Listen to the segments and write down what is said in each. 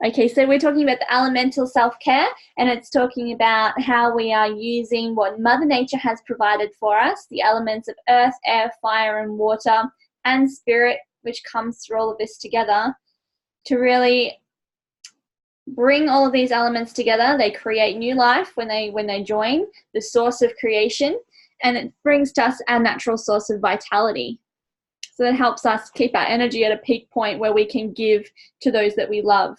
Okay, so we're talking about the elemental self-care, and it's talking about how we are using what Mother Nature has provided for us, the elements of earth, air, fire, and water, and spirit, which comes through all of this together to really bring all of these elements together. They create new life when they join the source of creation, and it brings to us our natural source of vitality. So that helps us keep our energy at a peak point where we can give to those that we love.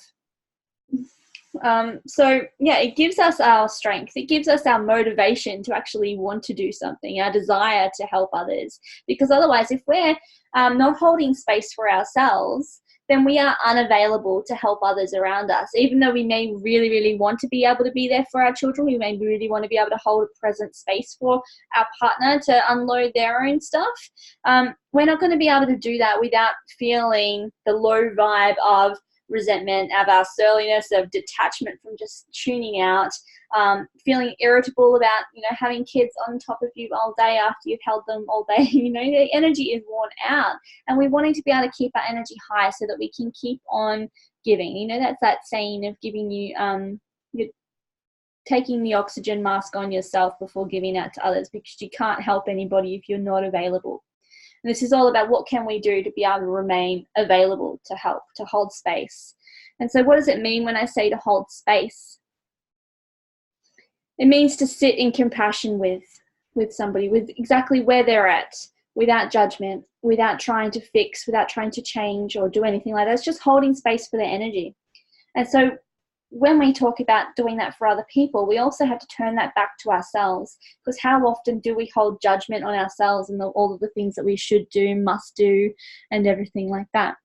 So yeah, it gives us our strength. It gives us our motivation to actually want to do something, our desire to help others. Because otherwise, if we're not holding space for ourselves, then we are unavailable to help others around us. Even though we may really, really want to be able to be there for our children, we may really want to be able to hold a present space for our partner to unload their own stuff. We're not going to be able to do that without feeling the low vibe of resentment, of our surliness, of detachment from just tuning out, feeling irritable about, having kids on top of you all day after you've held them all day. The energy is worn out, and we're wanting to be able to keep our energy high so that we can keep on giving. That's that saying of giving you're taking the oxygen mask on yourself before giving out to others, because you can't help anybody if you're not available. And this is all about what can we do to be able to remain available, to help, to hold space. And so what does it mean when I say to hold space? It means to sit in compassion with somebody, with exactly where they're at, without judgment, without trying to fix, without trying to change or do anything like that. It's just holding space for their energy. And so when we talk about doing that for other people, we also have to turn that back to ourselves, because how often do we hold judgment on ourselves and all of the things that we should do, must do, and everything like that.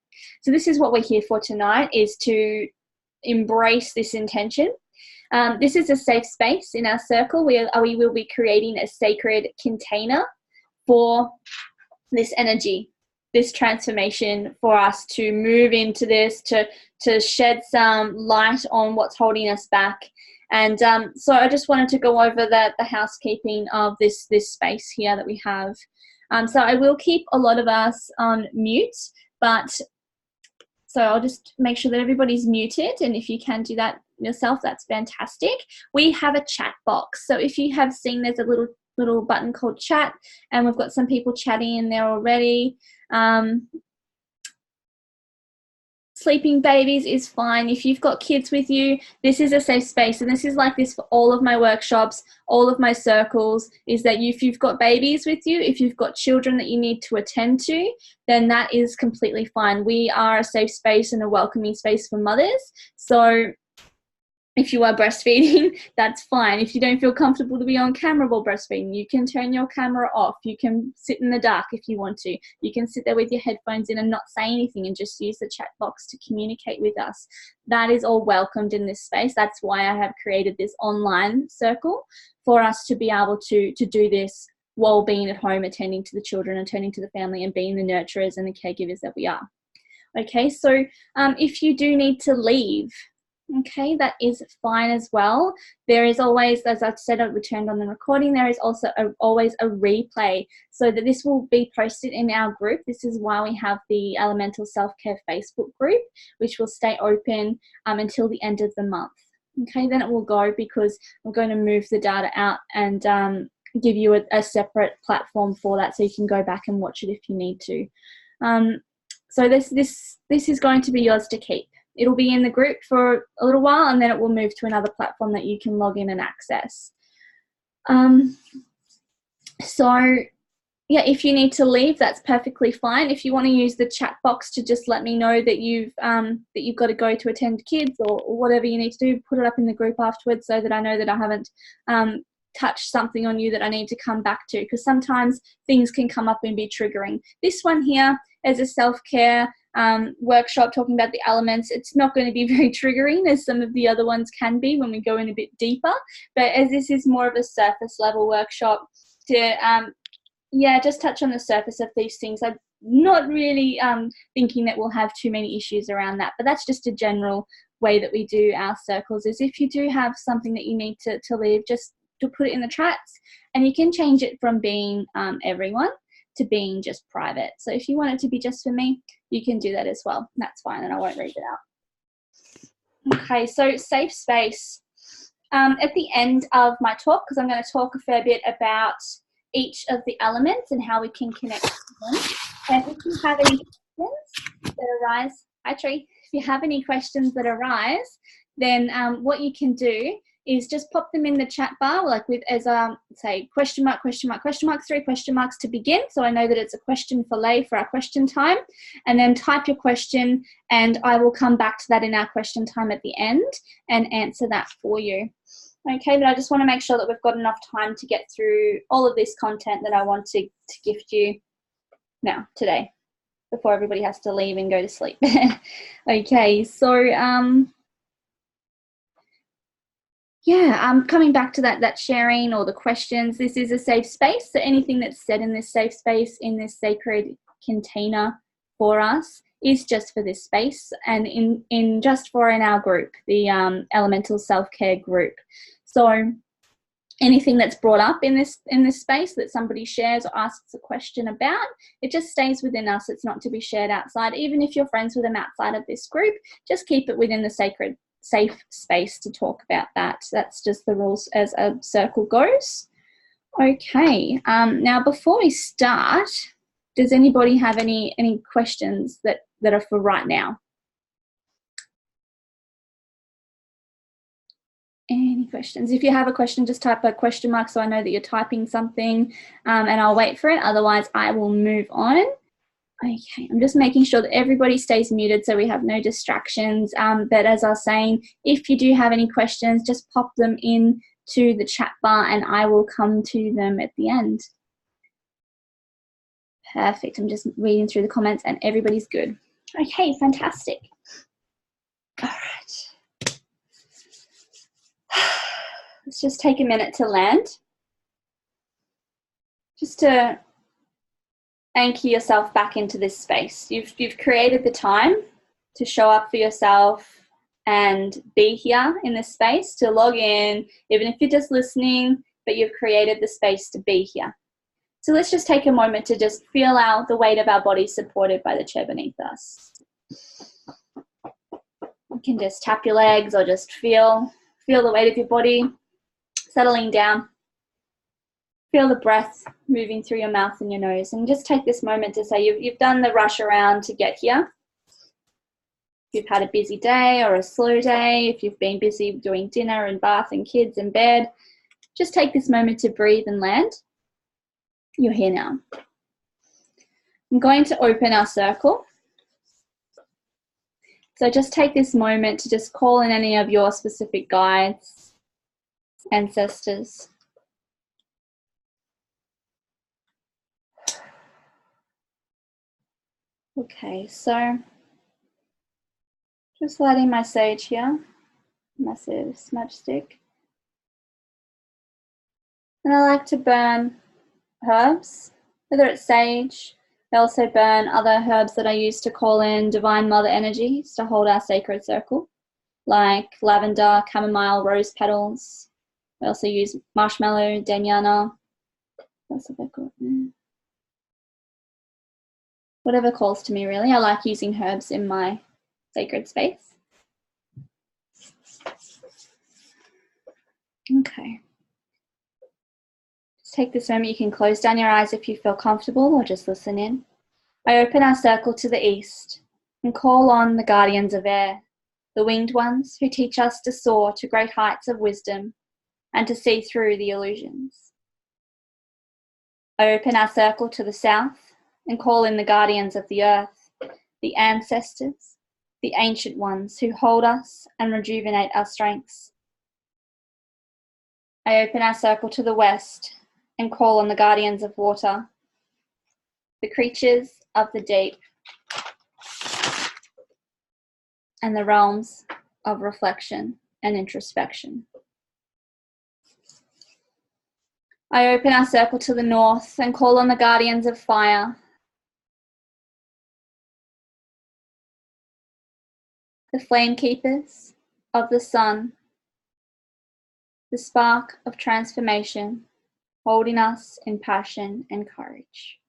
So this is what we're here for tonight, is to embrace this intention. This is a safe space in our circle. We will be creating a sacred container for this energy, this transformation, for us to move into this, to shed some light on what's holding us back. And so I just wanted to go over the housekeeping of this space here that we have. So I will keep a lot of us on mute, but so I'll just make sure that everybody's muted, and if you can do that yourself, that's fantastic. We have a chat box. So if you have seen, there's a little button called chat, and we've got some people chatting in there already. Sleeping babies is fine. If you've got kids with you, this is a safe space, and this is like this for all of my workshops, all of my circles, is that if you've got babies with you, if you've got children that you need to attend to, then that is completely fine. We are a safe space and a welcoming space for mothers. So if you are breastfeeding, that's fine. If you don't feel comfortable to be on camera while breastfeeding, you can turn your camera off. You can sit in the dark if you want to. You can sit there with your headphones in and not say anything and just use the chat box to communicate with us. That is all welcomed in this space. That's why I have created this online circle, for us to be able to do this while being at home, attending to the children, attending to the family, and being the nurturers and the caregivers that we are. Okay, so if you do need to leave, okay, that is fine as well. There is always, as I've said, I returned on the recording, there is also always a replay, so that this will be posted in our group. This is why we have the Elemental Self-Care Facebook group, which will stay open until the end of the month. Okay, then it will go, because we're going to move the data out and give you a separate platform for that, so you can go back and watch it if you need to. So this is going to be yours to keep. It'll be in the group for a little while, and then it will move to another platform that you can log in and access. So yeah, if you need to leave, that's perfectly fine. If you want to use the chat box to just let me know that you've got to go to attend kids or whatever you need to do, put it up in the group afterwards, so that I know that I haven't touched something on you that I need to come back to, because sometimes things can come up and be triggering. This one here is a self-care workshop talking about the elements. It's not going to be very triggering as some of the other ones can be when we go in a bit deeper, but as this is more of a surface level workshop, to just touch on the surface of these things. I'm not really thinking that we'll have too many issues around that, but that's just a general way that we do our circles, is if you do have something that you need to leave, just to put it in the chats, and you can change it from being everyone to being just private. So if you want it to be just for me, you can do that as well. That's fine, and I won't read it out. Okay, so safe space. At the end of my talk, because I'm going to talk a fair bit about each of the elements and how we can connect to them. And if you have any questions that arise, hi Tree, if you have any questions that arise, then what you can do is just pop them in the chat bar, like with as say question mark, 3 question marks to begin. So I know that it's a question for Lay for our question time, and then type your question and I will come back to that in our question time at the end and answer that for you. Okay, but I just want to make sure that we've got enough time to get through all of this content that I want to gift you now, today, before everybody has to leave and go to sleep. Okay, so yeah, coming back to that sharing or the questions, this is a safe space. So anything that's said in this safe space, in this sacred container for us, is just for this space and in our group, the Elemental Self-Care group. So anything that's brought up in this space that somebody shares or asks a question about, it just stays within us. It's not to be shared outside. Even if you're friends with them outside of this group, just keep it within the safe space to talk about that. That's just the rules as a circle goes. Okay, now before we start, does anybody have any questions that are for right now? Any questions? If you have a question, just type a question mark so I know that you're typing something, and I'll wait for it. Otherwise, I will move on. Okay, I'm just making sure that everybody stays muted so we have no distractions. But as I was saying, if you do have any questions, just pop them in to the chat bar and I will come to them at the end. Perfect. I'm just reading through the comments and everybody's good. Okay, fantastic. All right. Let's just take a minute to land. Just to anchor yourself back into this space. You've created the time to show up for yourself and be here in this space, to log in, even if you're just listening, but you've created the space to be here. So let's just take a moment to just feel out the weight of our body supported by the chair beneath us. You can just tap your legs or just feel the weight of your body settling down. Feel the breath moving through your mouth and your nose, and just take this moment to say you've done the rush around to get here. If you've had a busy day or a slow day, if you've been busy doing dinner and bath and kids and bed, just take this moment to breathe and land. You're here now. I'm going to open our circle. So just take this moment to just call in any of your specific guides, ancestors. Okay, so just lighting my sage here, massive smudge stick. And I like to burn herbs, whether it's sage. I also burn other herbs that I use to call in divine mother energies to hold our sacred circle, like lavender, chamomile, rose petals. I also use marshmallow, danyana. What else have I got there? Whatever calls to me, really. I like using herbs in my sacred space. Okay. Just take this moment. You can close down your eyes if you feel comfortable or just listen in. I open our circle to the east and call on the guardians of air, the winged ones who teach us to soar to great heights of wisdom and to see through the illusions. I open our circle to the south and call in the guardians of the earth, the ancestors, the ancient ones who hold us and rejuvenate our strengths. I open our circle to the west and call on the guardians of water, the creatures of the deep, and the realms of reflection and introspection. I open our circle to the north and call on the guardians of fire, the flame keepers of the sun, the spark of transformation, holding us in passion and courage.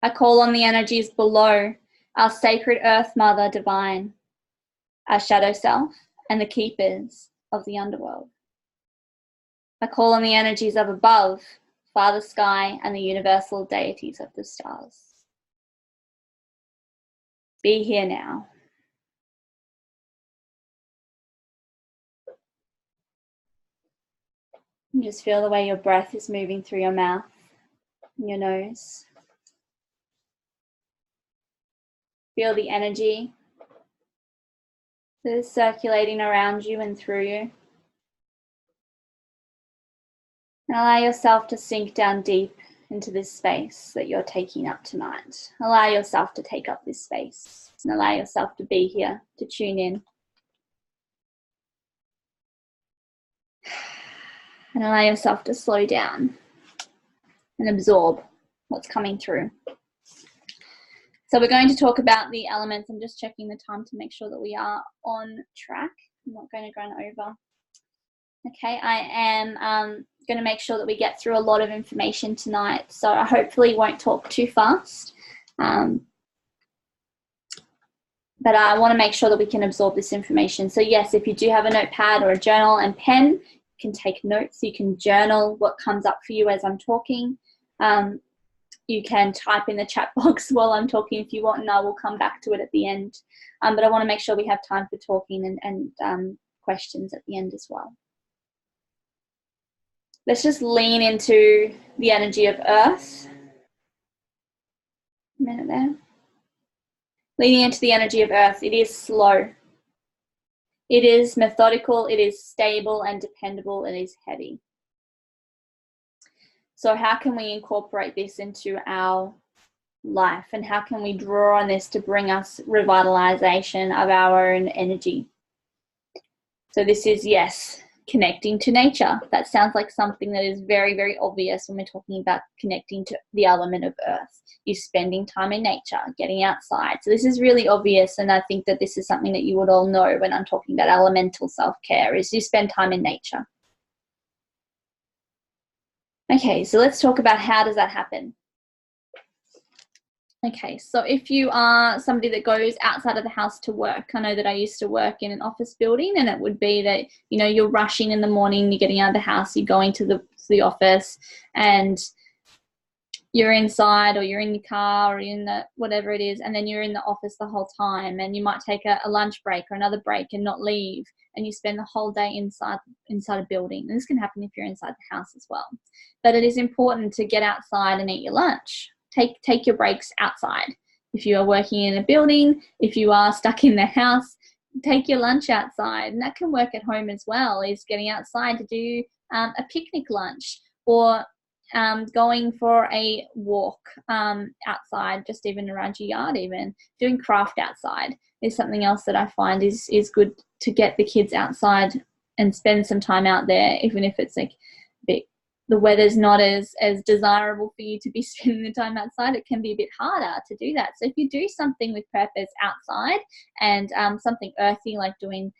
I call on the energies below, our sacred earth mother divine, our shadow self, and the keepers of the underworld. I call on the energies of above, Father Sky, and the universal deities of the stars. Be here now. And just feel the way your breath is moving through your mouth and your nose. Feel the energy that is circulating around you and through you. And allow yourself to sink down deep into this space that you're taking up tonight. Allow yourself to take up this space and allow yourself to be here, to tune in. And allow yourself to slow down and absorb what's coming through. So we're going to talk about the elements. I'm just checking the time to make sure that we are on track. I'm not going to run over. Okay, I am going to make sure that we get through a lot of information tonight. So I hopefully won't talk too fast. But I want to make sure that we can absorb this information. So yes, if you do have a notepad or a journal and pen, you can take notes. You can journal what comes up for you as I'm talking. You can type in the chat box while I'm talking if you want, and I will come back to it at the end. But I want to make sure we have time for talking and questions at the end as well. Let's just lean into the energy of Earth. A minute there. Leaning into the energy of Earth, it is slow. It is methodical, it is stable and dependable, it is heavy. So how can we incorporate this into our life, and how can we draw on this to bring us revitalization of our own energy? So this is, yes, connecting to nature. That sounds like something that is very, very obvious when we're talking about connecting to the element of Earth. You're spending time in nature, getting outside. So this is really obvious, and I think that this is something that you would all know when I'm talking about elemental self-care, is you spend time in nature. Okay, so let's talk about how does that happen. Okay, so if you are somebody that goes outside of the house to work, I know that I used to work in an office building, and it would be that, you know, you're rushing in the morning, you're getting out of the house, you're going to the office, and you're inside, or you're in your car, or you're in the whatever it is, and then you're in the office the whole time, and you might take a lunch break or another break and not leave, and you spend the whole day inside a building. And this can happen if you're inside the house as well. But it is important to get outside and eat your lunch. Take your breaks outside. If you are working in a building, if you are stuck in the house, take your lunch outside. And that can work at home as well, is getting outside to do a picnic lunch, or going for a walk outside, just even around your yard. Even doing craft outside is something else that I find is good to get the kids outside and spend some time out there, even if it's like the weather's not as desirable for you to be spending the time outside. It can be a bit harder to do that. So if you do something with purpose outside, and something earthy like doing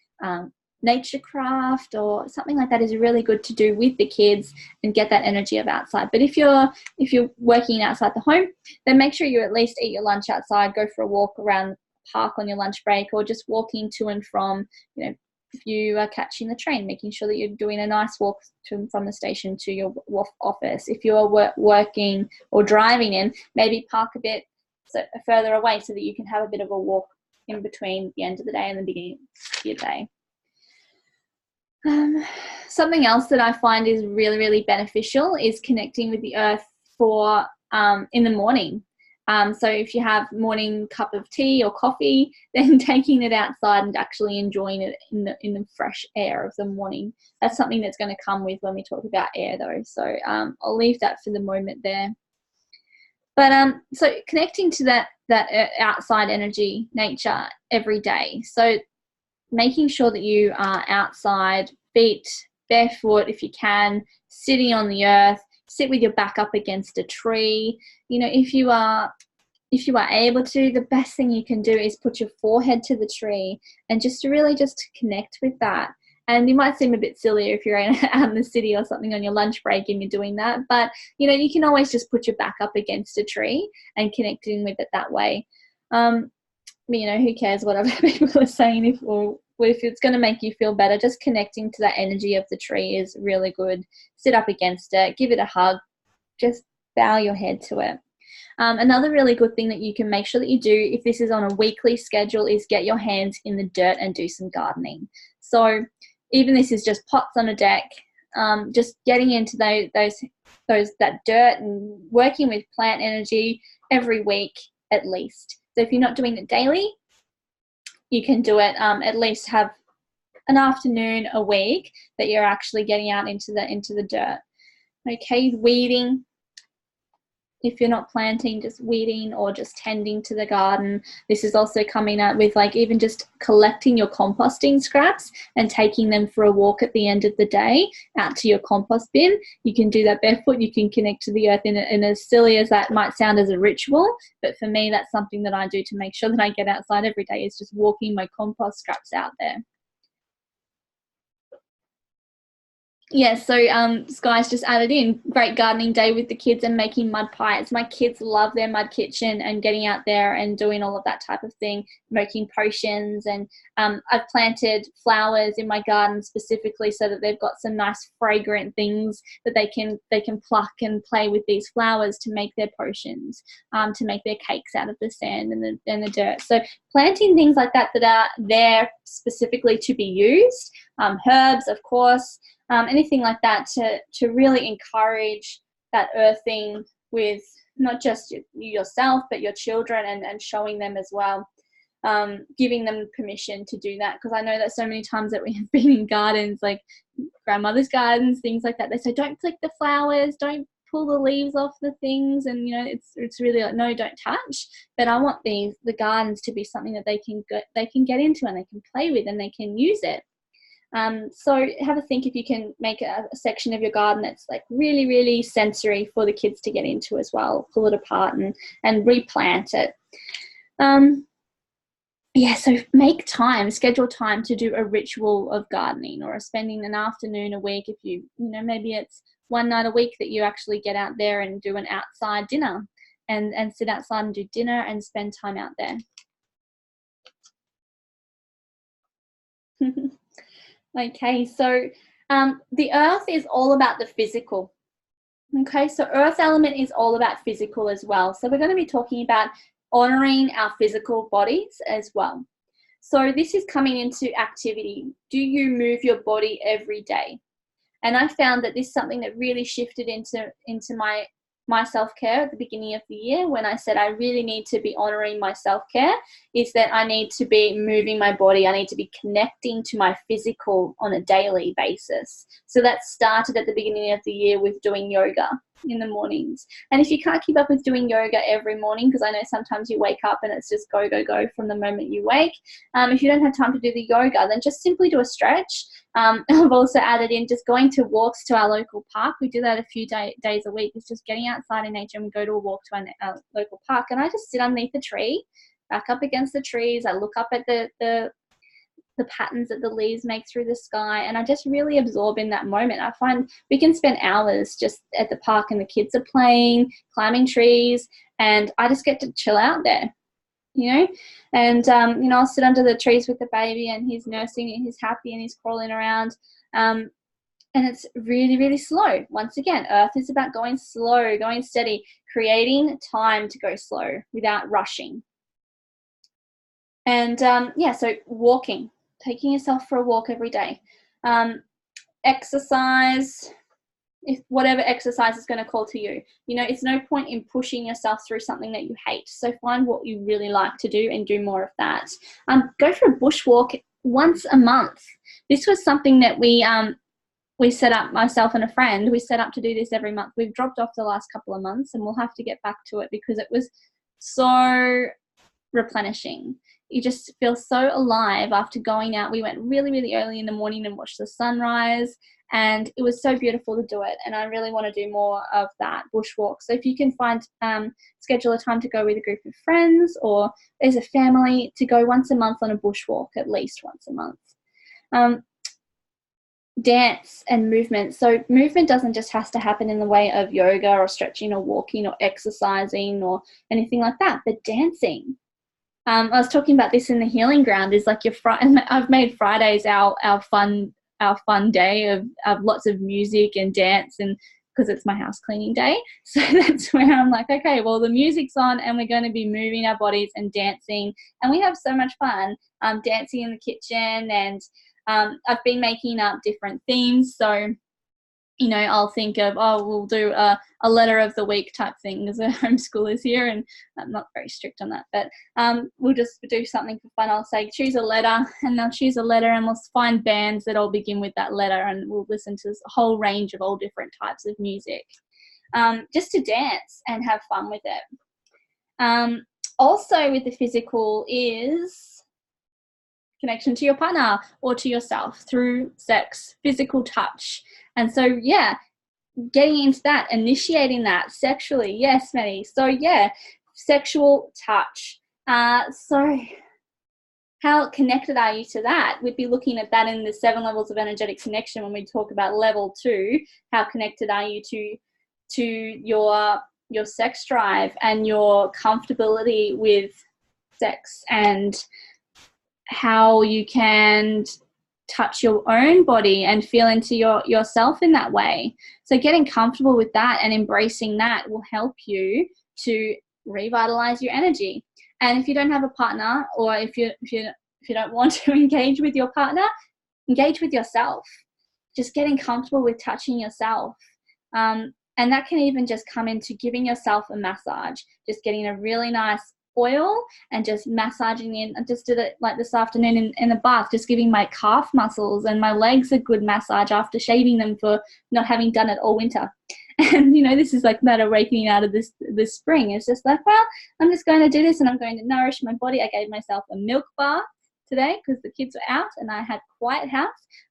nature craft or something like that is really good to do with the kids and get that energy of outside. But if you're working outside the home, then make sure you at least eat your lunch outside, go for a walk around the park on your lunch break, or just walking to and from, you know, if you are catching the train, making sure that you're doing a nice walk from the station to your office. If you're working or driving in, maybe park a bit further away so that you can have a bit of a walk in between the end of the day and the beginning of your day. Something else that I find is really, really beneficial is connecting with the earth for in the morning. So if you have morning cup of tea or coffee, then taking it outside and actually enjoying it in the fresh air of the morning. That's something that's going to come with when we talk about air, though. So I'll leave that for the moment there. But so connecting to that outside energy, nature, every day. So making sure that you are outside, feet barefoot if you can, sitting on the earth, sit with your back up against a tree. You know, if you are able to, the best thing you can do is put your forehead to the tree and just connect with that. And you might seem a bit silly if you're out in the city or something on your lunch break and you're doing that, but you know, you can always just put your back up against a tree and connecting with it that way. You know, who cares what other people are saying if it's going to make you feel better, just connecting to that energy of the tree is really good. Sit up against it, give it a hug, just bow your head to it. Another really good thing that you can make sure that you do, if this is on a weekly schedule, is get your hands in the dirt and do some gardening. So even this is just pots on a deck, just getting into that dirt and working with plant energy every week at least. So if you're not doing it daily, you can do it at least have an afternoon a week that you're actually getting out into the dirt. Okay, weeding. If you're not planting, just weeding or just tending to the garden. This is also coming out with like even just collecting your composting scraps and taking them for a walk at the end of the day out to your compost bin. You can do that barefoot. You can connect to the earth in as silly as that might sound as a ritual. But for me, that's something that I do to make sure that I get outside every day, is just walking my compost scraps out there. Yeah, so Sky's just added in, great gardening day with the kids and making mud pies. My kids love their mud kitchen and getting out there and doing all of that type of thing, making potions. And I've planted flowers in my garden specifically so that they've got some nice fragrant things that they can pluck and play with these flowers to make their potions, to make their cakes out of the sand and the dirt. So planting things like that are there specifically to be used, herbs, of course, anything like that to really encourage that earthing with not just yourself but your children, and showing them as well, giving them permission to do that. Because I know that so many times that we have been in gardens, like grandmother's gardens, things like that, they say don't flick the flowers, don't pull the leaves off the things, and it's really like, no, don't touch. But I want the gardens to be something that they can get into and they can play with and they can use it. So have a think if you can make a section of your garden that's like really, really sensory for the kids to get into as well. Pull it apart and replant it. Yeah, so make time, schedule time to do a ritual of gardening, or spending an afternoon a week. If maybe it's one night a week that you actually get out there and do an outside dinner and sit outside and do dinner and spend time out there. Okay, so the earth is all about the physical. Okay, so earth element is all about physical as well. So we're going to be talking about honoring our physical bodies as well. So this is coming into activity. Do you move your body every day? And I found that this is something that really shifted into my self-care at the beginning of the year, when I said I really need to be honoring my self-care, is that I need to be moving my body. I need to be connecting to my physical on a daily basis. So that started at the beginning of the year with doing yoga in the mornings. And if you can't keep up with doing yoga every morning, because I know sometimes you wake up and it's just go, go, go from the moment you wake, if you don't have time to do the yoga, then just simply do a stretch. I've also added in just going to walks to our local park. We do that a few days a week. It's just getting outside in nature, and we go to a walk to our local park, and I just sit underneath the tree, back up against the trees. I look up at the patterns that the leaves make through the sky, and I just really absorb in that moment. I find we can spend hours just at the park and the kids are playing, climbing trees, and I just get to chill out there. And I'll sit under the trees with the baby, and he's nursing and he's happy and he's crawling around, and it's really, really slow. Once again, earth is about going slow, going steady, creating time to go slow without rushing. And so walking, taking yourself for a walk every day. Exercise, if whatever exercise is going to call to you. It's no point in pushing yourself through something that you hate. So find what you really like to do and do more of that. Go for a bushwalk once a month. This was something that we set up, myself and a friend, we set up to do this every month. We've dropped off the last couple of months, and we'll have to get back to it because it was so replenishing. You just feel so alive after going out. We went really, really early in the morning and watched the sunrise, and it was so beautiful to do it. And I really want to do more of that bushwalk. So if you can find, schedule a time to go with a group of friends or as a family, to go once a month on a bushwalk, at least once a month. Dance and movement. So movement doesn't just have to happen in the way of yoga or stretching or walking or exercising or anything like that, but dancing. I was talking about this in the healing ground, is like I've made Fridays our fun day of lots of music and dance, and because it's my house cleaning day. So that's where I'm like, okay, well, the music's on and we're going to be moving our bodies and dancing. And we have so much fun dancing in the kitchen. And I've been making up different themes. So, you know, I'll think of, oh, we'll do a letter of the week type thing, as a homeschoolers here, and I'm not very strict on that, but we'll just do something for fun. I'll say, choose a letter, and they'll choose a letter, and we'll find bands that all begin with that letter, and we'll listen to a whole range of all different types of music, just to dance and have fun with it. Also with the physical is connection to your partner or to yourself through sex, physical touch. And so, yeah, getting into that, initiating that sexually. Yes, Maddie. So, yeah, sexual touch. So how connected are you to that? We'd be looking at that in the 7 levels of energetic connection when we talk about level 2. How connected are you to your sex drive and your comfortability with sex, and how you can touch your own body and feel into yourself in that way. So getting comfortable with that and embracing that will help you to revitalize your energy. And if you don't have a partner, or if you don't want to engage with your partner, engage with yourself. Just getting comfortable with touching yourself. And that can even just come into giving yourself a massage, just getting a really nice oil and just massaging in. I just did it like this afternoon in the bath, just giving my calf muscles and my legs a good massage after shaving them for not having done it all winter. And, you know, this is like that awakening out of this spring. It's just like, well, I'm just going to do this and I'm going to nourish my body. I gave myself a milk bath today because the kids were out and I had quiet house.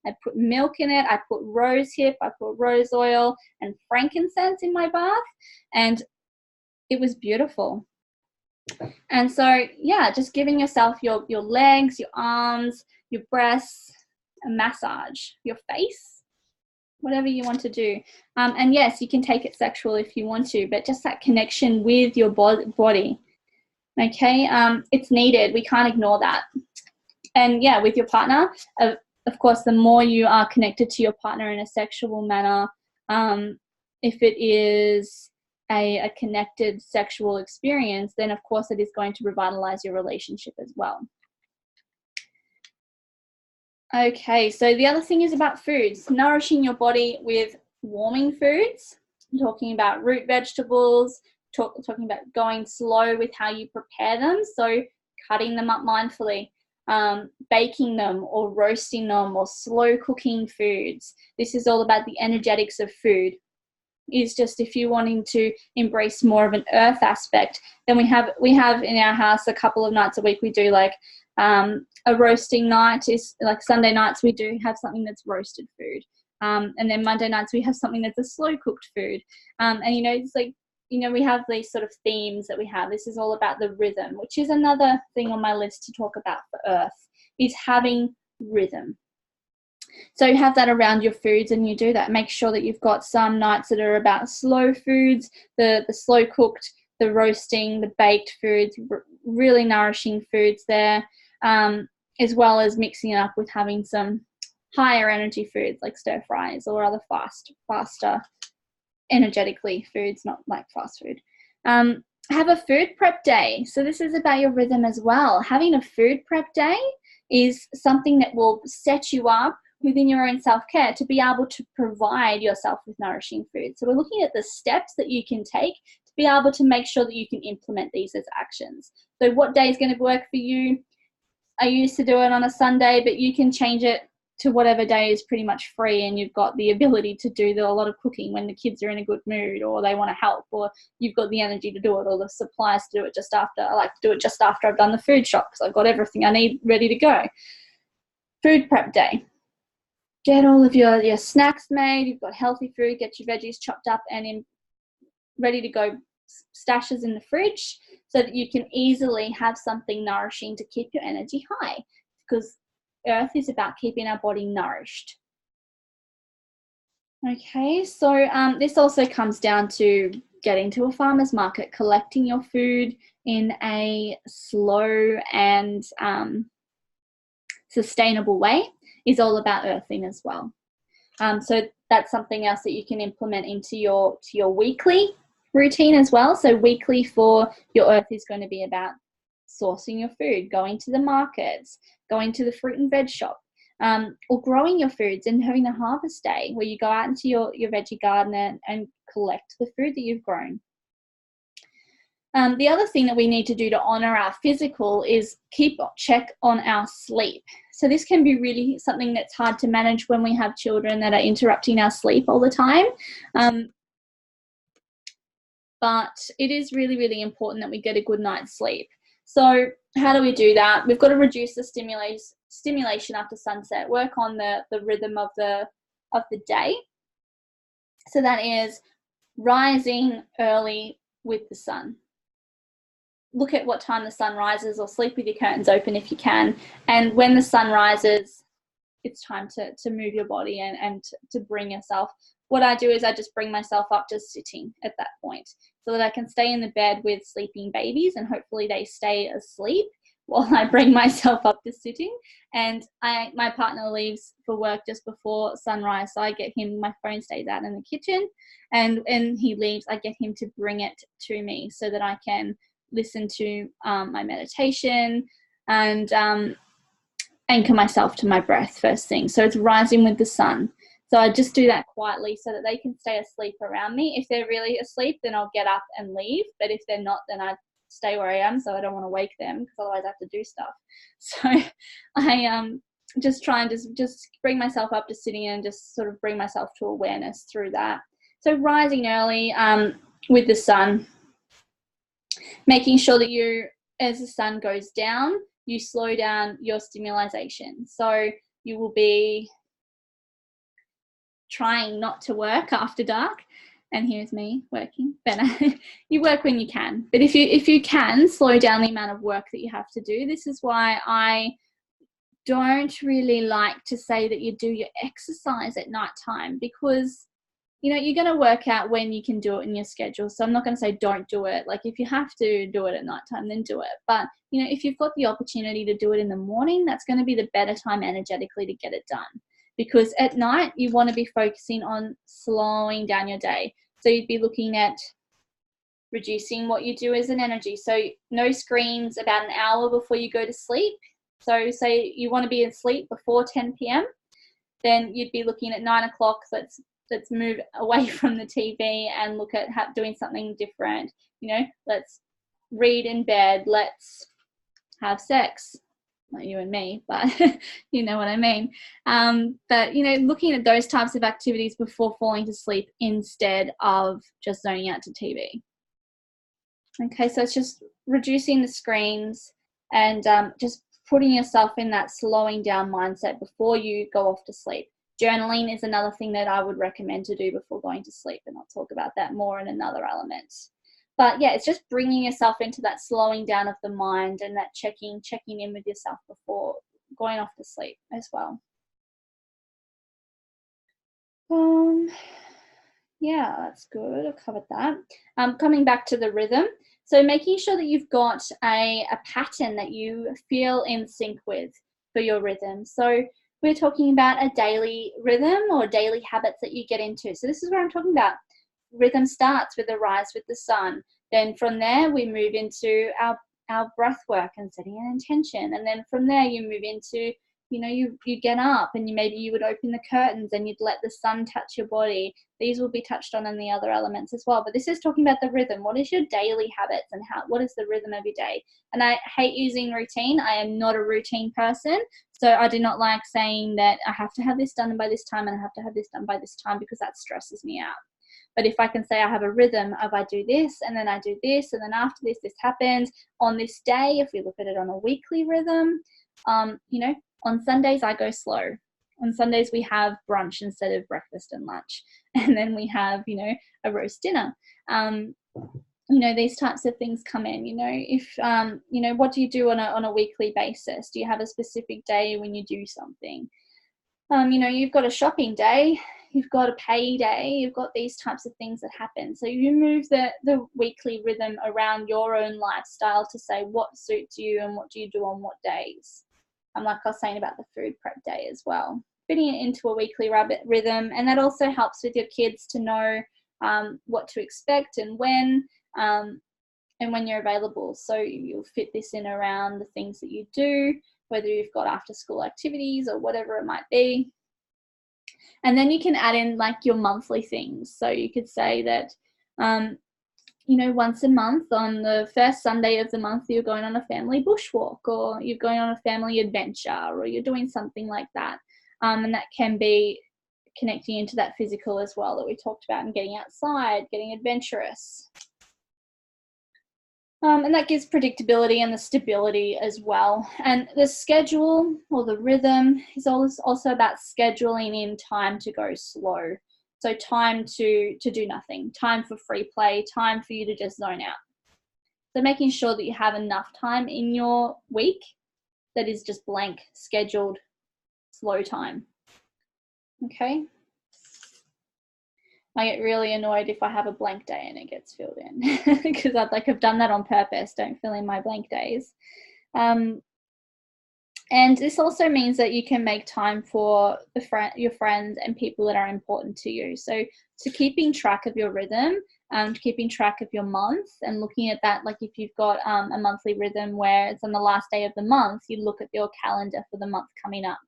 I put milk in it. I put rose hip. I put rose oil and frankincense in my bath, and it was beautiful. And so, yeah, just giving yourself your legs, your arms, your breasts, a massage, your face, whatever you want to do. And yes, you can take it sexual if you want to, but just that connection with your body. Okay, it's needed. We can't ignore that. And yeah, with your partner, of course, the more you are connected to your partner in a sexual manner, if it is a connected sexual experience, then of course it is going to revitalize your relationship as well. Okay, so the other thing is about foods, nourishing your body with warming foods. I'm talking about root vegetables, talking about going slow with how you prepare them, so cutting them up mindfully, baking them or roasting them or slow cooking foods. This is all about the energetics of food. Is just if you're wanting to embrace more of an earth aspect, then we have in our house a couple of nights a week we do like a roasting night. Is like Sunday nights we do have something that's roasted food, and then Monday nights we have something that's a slow cooked food, and you know, it's like, you know, we have these sort of themes that we have. This is all about the rhythm, which is another thing on my list to talk about for earth, is having rhythm. So you have that around your foods, and you do that. Make sure that you've got some nights that are about slow foods, the slow cooked, the roasting, the baked foods, really nourishing foods there, as well as mixing it up with having some higher energy foods like stir fries or other faster energetically foods, not like fast food. Have a food prep day. So this is about your rhythm as well. Having a food prep day is something that will set you up within your own self-care to be able to provide yourself with nourishing food. So we're looking at the steps that you can take to be able to make sure that you can implement these as actions. So what day is going to work for you? I used to do it on a Sunday, but you can change it to whatever day is pretty much free and you've got the ability to do a lot of cooking when the kids are in a good mood or they want to help, or you've got the energy to do it, or the supplies to do it just after. I like to do it just after I've done the food shop because I've got everything I need ready to go. Food prep day. Get all of your snacks made. You've got healthy food. Get your veggies chopped up and ready to go, stashes in the fridge so that you can easily have something nourishing to keep your energy high, because earth is about keeping our body nourished. Okay, so this also comes down to getting to a farmer's market, collecting your food in a slow and sustainable way is all about earthing as well. So that's something else that you can implement into your weekly routine as well. So weekly for your earth is going to be about sourcing your food, going to the markets, going to the fruit and veg shop, or growing your foods and having a harvest day where you go out into your veggie garden and collect the food that you've grown. The other thing that we need to do to honour our physical is keep check on our sleep. So this can be really something that's hard to manage when we have children that are interrupting our sleep all the time. But it is really, really important that we get a good night's sleep. So how do we do that? We've got to reduce the stimulation after sunset, work on the rhythm of the day. So that is rising early with the sun. Look at what time the sun rises, or sleep with your curtains open if you can. And when the sun rises, it's time to move your body and to bring yourself. What I do is I just bring myself up just sitting at that point so that I can stay in the bed with sleeping babies and hopefully they stay asleep while I bring myself up to sitting. And my partner leaves for work just before sunrise, so I get him, my phone stays out in the kitchen, and when he leaves, I get him to bring it to me so that I can listen to my meditation and anchor myself to my breath first thing. So it's rising with the sun. So I just do that quietly so that they can stay asleep around me. If they're really asleep, then I'll get up and leave. But if they're not, then I stay where I am, so I don't want to wake them because otherwise I have to do stuff. So I just try and just bring myself up to sitting and just sort of bring myself to awareness through that. So rising early with the sun, making sure that you, as the sun goes down, you slow down your stimulation. So you will be trying not to work after dark, and here's me working, but you work when you can. But if you can slow down the amount of work that you have to do, this is why I don't really like to say that you do your exercise at night time, because you know, you're going to work out when you can do it in your schedule. So I'm not going to say don't do it. Like if you have to do it at nighttime, then do it. But, you know, if you've got the opportunity to do it in the morning, that's going to be the better time energetically to get it done. Because at night, you want to be focusing on slowing down your day. So you'd be looking at reducing what you do as an energy. So no screens about an hour before you go to sleep. So say you want to be asleep before 10 p.m., then you'd be looking at 9 o'clock. Let's move away from the TV and look at doing something different. You know, let's read in bed. Let's have sex. Not you and me, but you know what I mean. But, you know, looking at those types of activities before falling to sleep instead of just zoning out to TV. Okay, so it's just reducing the screens and just putting yourself in that slowing down mindset before you go off to sleep. Journaling is another thing that I would recommend to do before going to sleep, and I'll talk about that more in another element. But yeah, it's just bringing yourself into that slowing down of the mind and that checking in with yourself before going off to sleep as well. Yeah, that's good. I've covered that. Coming back to the rhythm. So making sure that you've got a pattern that you feel in sync with for your rhythm. So we're talking about a daily rhythm or daily habits that you get into. So this is where I'm talking about. Rhythm starts with the rise with the sun. Then from there, we move into our breath work and setting an intention. And then from there, you move into, you know, you get up and maybe you would open the curtains and you'd let the sun touch your body. These will be touched on in the other elements as well. But this is talking about the rhythm. What is your daily habits and what is the rhythm of your day? And I hate using routine. I am not a routine person. So I do not like saying that I have to have this done by this time and I have to have this done by this time, because that stresses me out. But if I can say I have a rhythm of I do this and then I do this and then after this, this happens on this day, if we look at it on a weekly rhythm, you know, on Sundays I go slow. On Sundays we have brunch instead of breakfast and lunch. And then we have, you know, a roast dinner. You know, these types of things come in, you know, if, you know, what do you do on a weekly basis? Do you have a specific day when you do something? You know, you've got a shopping day. you've got a payday, you've got these types of things that happen. So you move the weekly rhythm around your own lifestyle to say what suits you and what do you do on what days. Like I was saying about the food prep day as well, fitting it into a weekly rhythm, and that also helps with your kids to know what to expect and when you're available. So you'll fit this in around the things that you do, whether you've got after school activities or whatever it might be. And then you can add in like your monthly things. So you could say that, once a month on the first Sunday of the month, you're going on a family bushwalk, or you're going on a family adventure, or you're doing something like that. And that can be connecting into that physical as well that we talked about, and getting outside, getting adventurous. And that gives predictability and the stability as well. And the schedule or the rhythm is also about scheduling in time to go slow. So time to do nothing, time for free play, time for you to just zone out. So making sure that you have enough time in your week that is just blank, scheduled, slow time. Okay. I get really annoyed if I have a blank day and it gets filled in because I've done that on purpose. Don't fill in my blank days. And this also means that you can make time for your friends and people that are important to you. So keeping track of your rhythm, keeping track of your month, and looking at that, like if you've got a monthly rhythm where it's on the last day of the month, you look at your calendar for the month coming up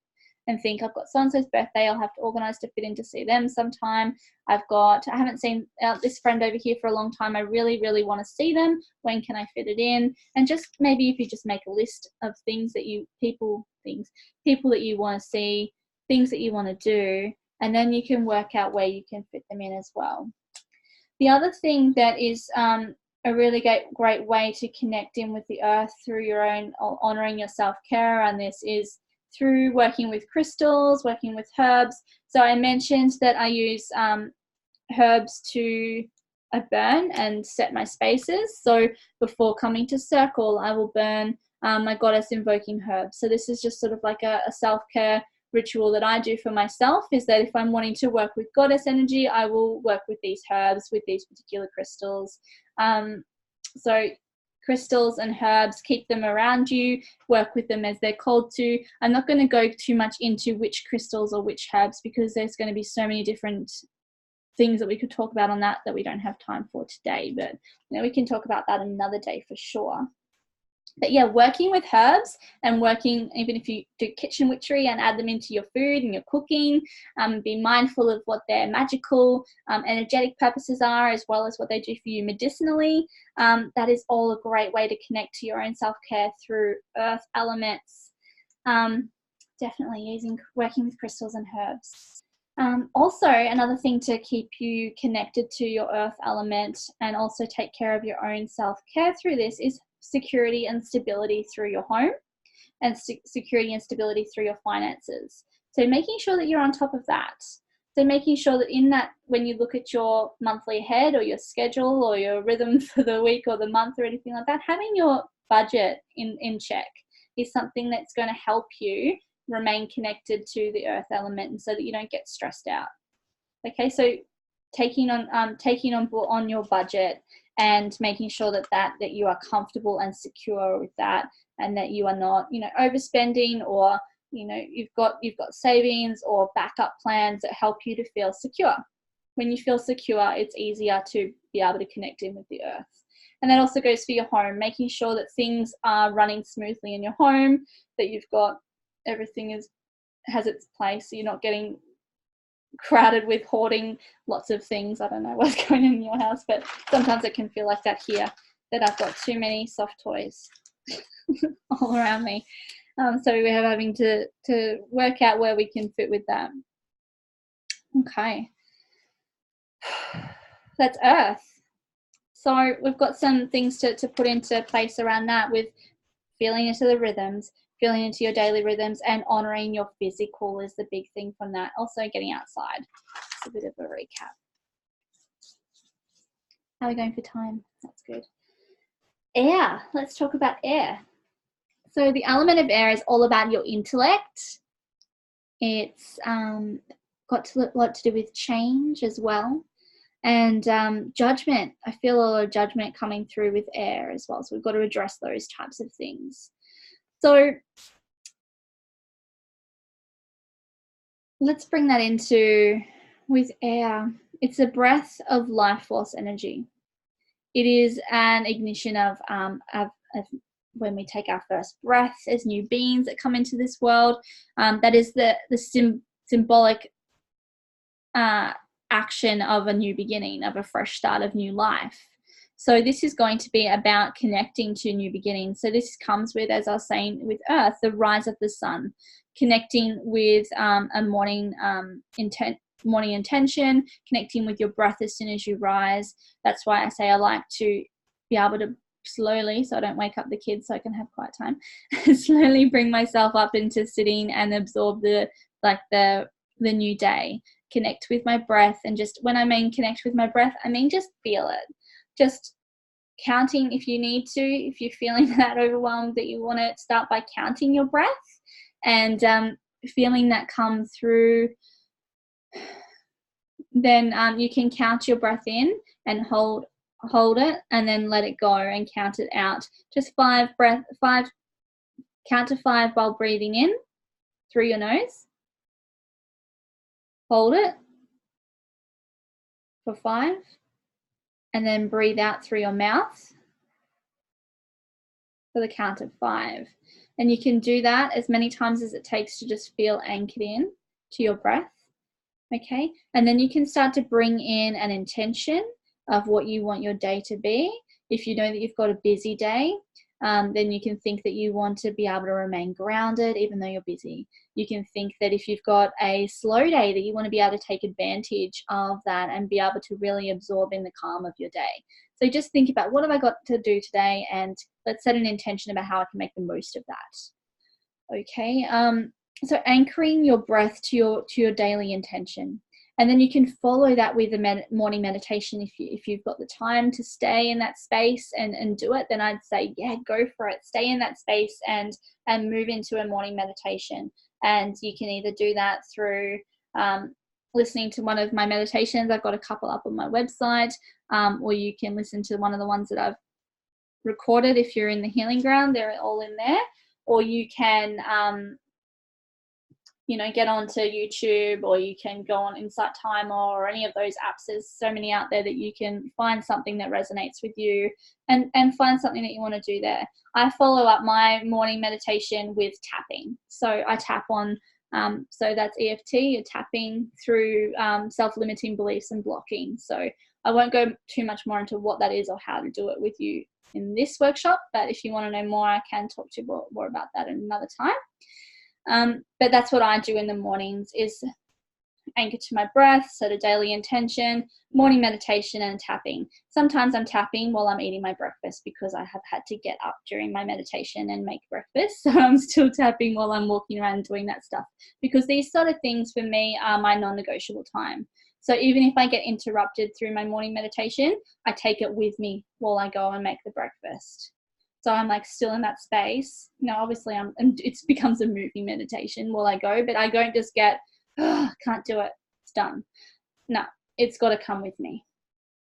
and think, I've got so-and-so's birthday, I'll have to organise to fit in to see them sometime. I haven't seen this friend over here for a long time. I really, really want to see them. When can I fit it in? And just maybe if you just make a list of things that people that you want to see, things that you want to do, and then you can work out where you can fit them in as well. The other thing that is a really great way to connect in with the earth through your own honouring your self-care, and this is through working with crystals, working with herbs. So I mentioned that I use herbs to burn and set my spaces. So before coming to circle, I will burn my goddess invoking herbs. So this is just sort of like a self-care ritual that I do for myself, is that if I'm wanting to work with goddess energy, I will work with these herbs, with these particular crystals. So crystals and herbs, keep them around you, work with them as they're called to. I'm not going to go too much into which crystals or which herbs, because there's going to be so many different things that we could talk about on that we don't have time for today, but we can talk about that another day for sure. But yeah, working with herbs and working, even if you do kitchen witchery and add them into your food and your cooking, be mindful of what their magical, energetic purposes are, as well as what they do for you medicinally. That is all a great way to connect to your own self-care through earth elements. Definitely working with crystals and herbs. Also, another thing to keep you connected to your earth element and also take care of your own self-care through this is security and stability through your home, and security and stability through your finances. So making sure that you're on top of that. So making sure that in that, when you look at your monthly ahead or your schedule or your rhythm for the week or the month or anything like that, having your budget in check is something that's going to help you remain connected to the earth element, and so that you don't get stressed out. Okay, so taking on your budget and making sure that you are comfortable and secure with that, and that you are not overspending, or you've got savings or backup plans that help you to feel secure. When you feel secure, it's easier to be able to connect in with the earth. And that also goes for your home, making sure that things are running smoothly in your home, that you've got everything has its place, so you're not getting crowded with hoarding lots of things. I don't know what's going on in your house, but sometimes it can feel like that here, that I've got too many soft toys all around me. So we're having to work out where we can fit with that. Okay. That's earth. So we've got some things to put into place around that, with feeling into the rhythms, feeling into your daily rhythms, and honouring your physical is the big thing from that. Also getting outside. It's a bit of a recap. How are we going for time? That's good. Air. Let's talk about air. So the element of air is all about your intellect. It's got a lot to do with change as well. And judgment. I feel a lot of judgment coming through with air as well. So we've got to address those types of things. So let's bring that into with air. It's a breath of life force energy. It is an ignition of when we take our first breath as new beings that come into this world. That is the symbolic action of a new beginning, of a fresh start of new life. So this is going to be about connecting to new beginnings. So this comes with, as I was saying, with Earth, the rise of the sun, connecting with a morning intention, connecting with your breath as soon as you rise. That's why I say I like to be able to slowly, so I don't wake up the kids, so I can have quiet time, slowly bring myself up into sitting and absorb the new day. Connect with my breath, and just when I mean connect with my breath, I mean just feel it. Just counting if you need to, if you're feeling that overwhelmed that you want to start by counting your breath and feeling that come through. Then you can count your breath in and hold it, and then let it go and count it out. Just count to 5 while breathing in through your nose. Hold it for 5, and then breathe out through your mouth for the count of 5. And you can do that as many times as it takes to just feel anchored in to your breath. Okay, and then you can start to bring in an intention of what you want your day to be. If you know that you've got a busy day, then you can think that you want to be able to remain grounded even though you're busy. You can think that if you've got a slow day, that you want to be able to take advantage of that and be able to really absorb in the calm of your day. So just think about, what have I got to do today, and let's set an intention about how I can make the most of that. Okay, so anchoring your breath to your daily intention. And then you can follow that with a morning meditation. If you've got the time to stay in that space and do it, then I'd say, yeah, go for it. Stay in that space and move into a morning meditation. And you can either do that through listening to one of my meditations. I've got a couple up on my website, or you can listen to one of the ones that I've recorded. If you're in the Healing Ground, they're all in there. Or you can get onto YouTube, or you can go on Insight Timer or any of those apps. There's so many out there that you can find something that resonates with you and find something that you want to do there. I follow up my morning meditation with tapping. So I tap on, so that's EFT, you're tapping through self-limiting beliefs and blocking. So I won't go too much more into what that is or how to do it with you in this workshop, but if you want to know more, I can talk to you more about that another time. But that's what I do in the mornings, is anchor to my breath, set a daily intention, morning meditation, and tapping. Sometimes I'm tapping while I'm eating my breakfast because I have had to get up during my meditation and make breakfast. So I'm still tapping while I'm walking around doing that stuff, because these sort of things for me are my non-negotiable time. So even if I get interrupted through my morning meditation, I take it with me while I go and make the breakfast. So I'm like still in that space. Obviously it becomes a moving meditation while I go, but I don't just get, can't do it, it's done. No, it's got to come with me,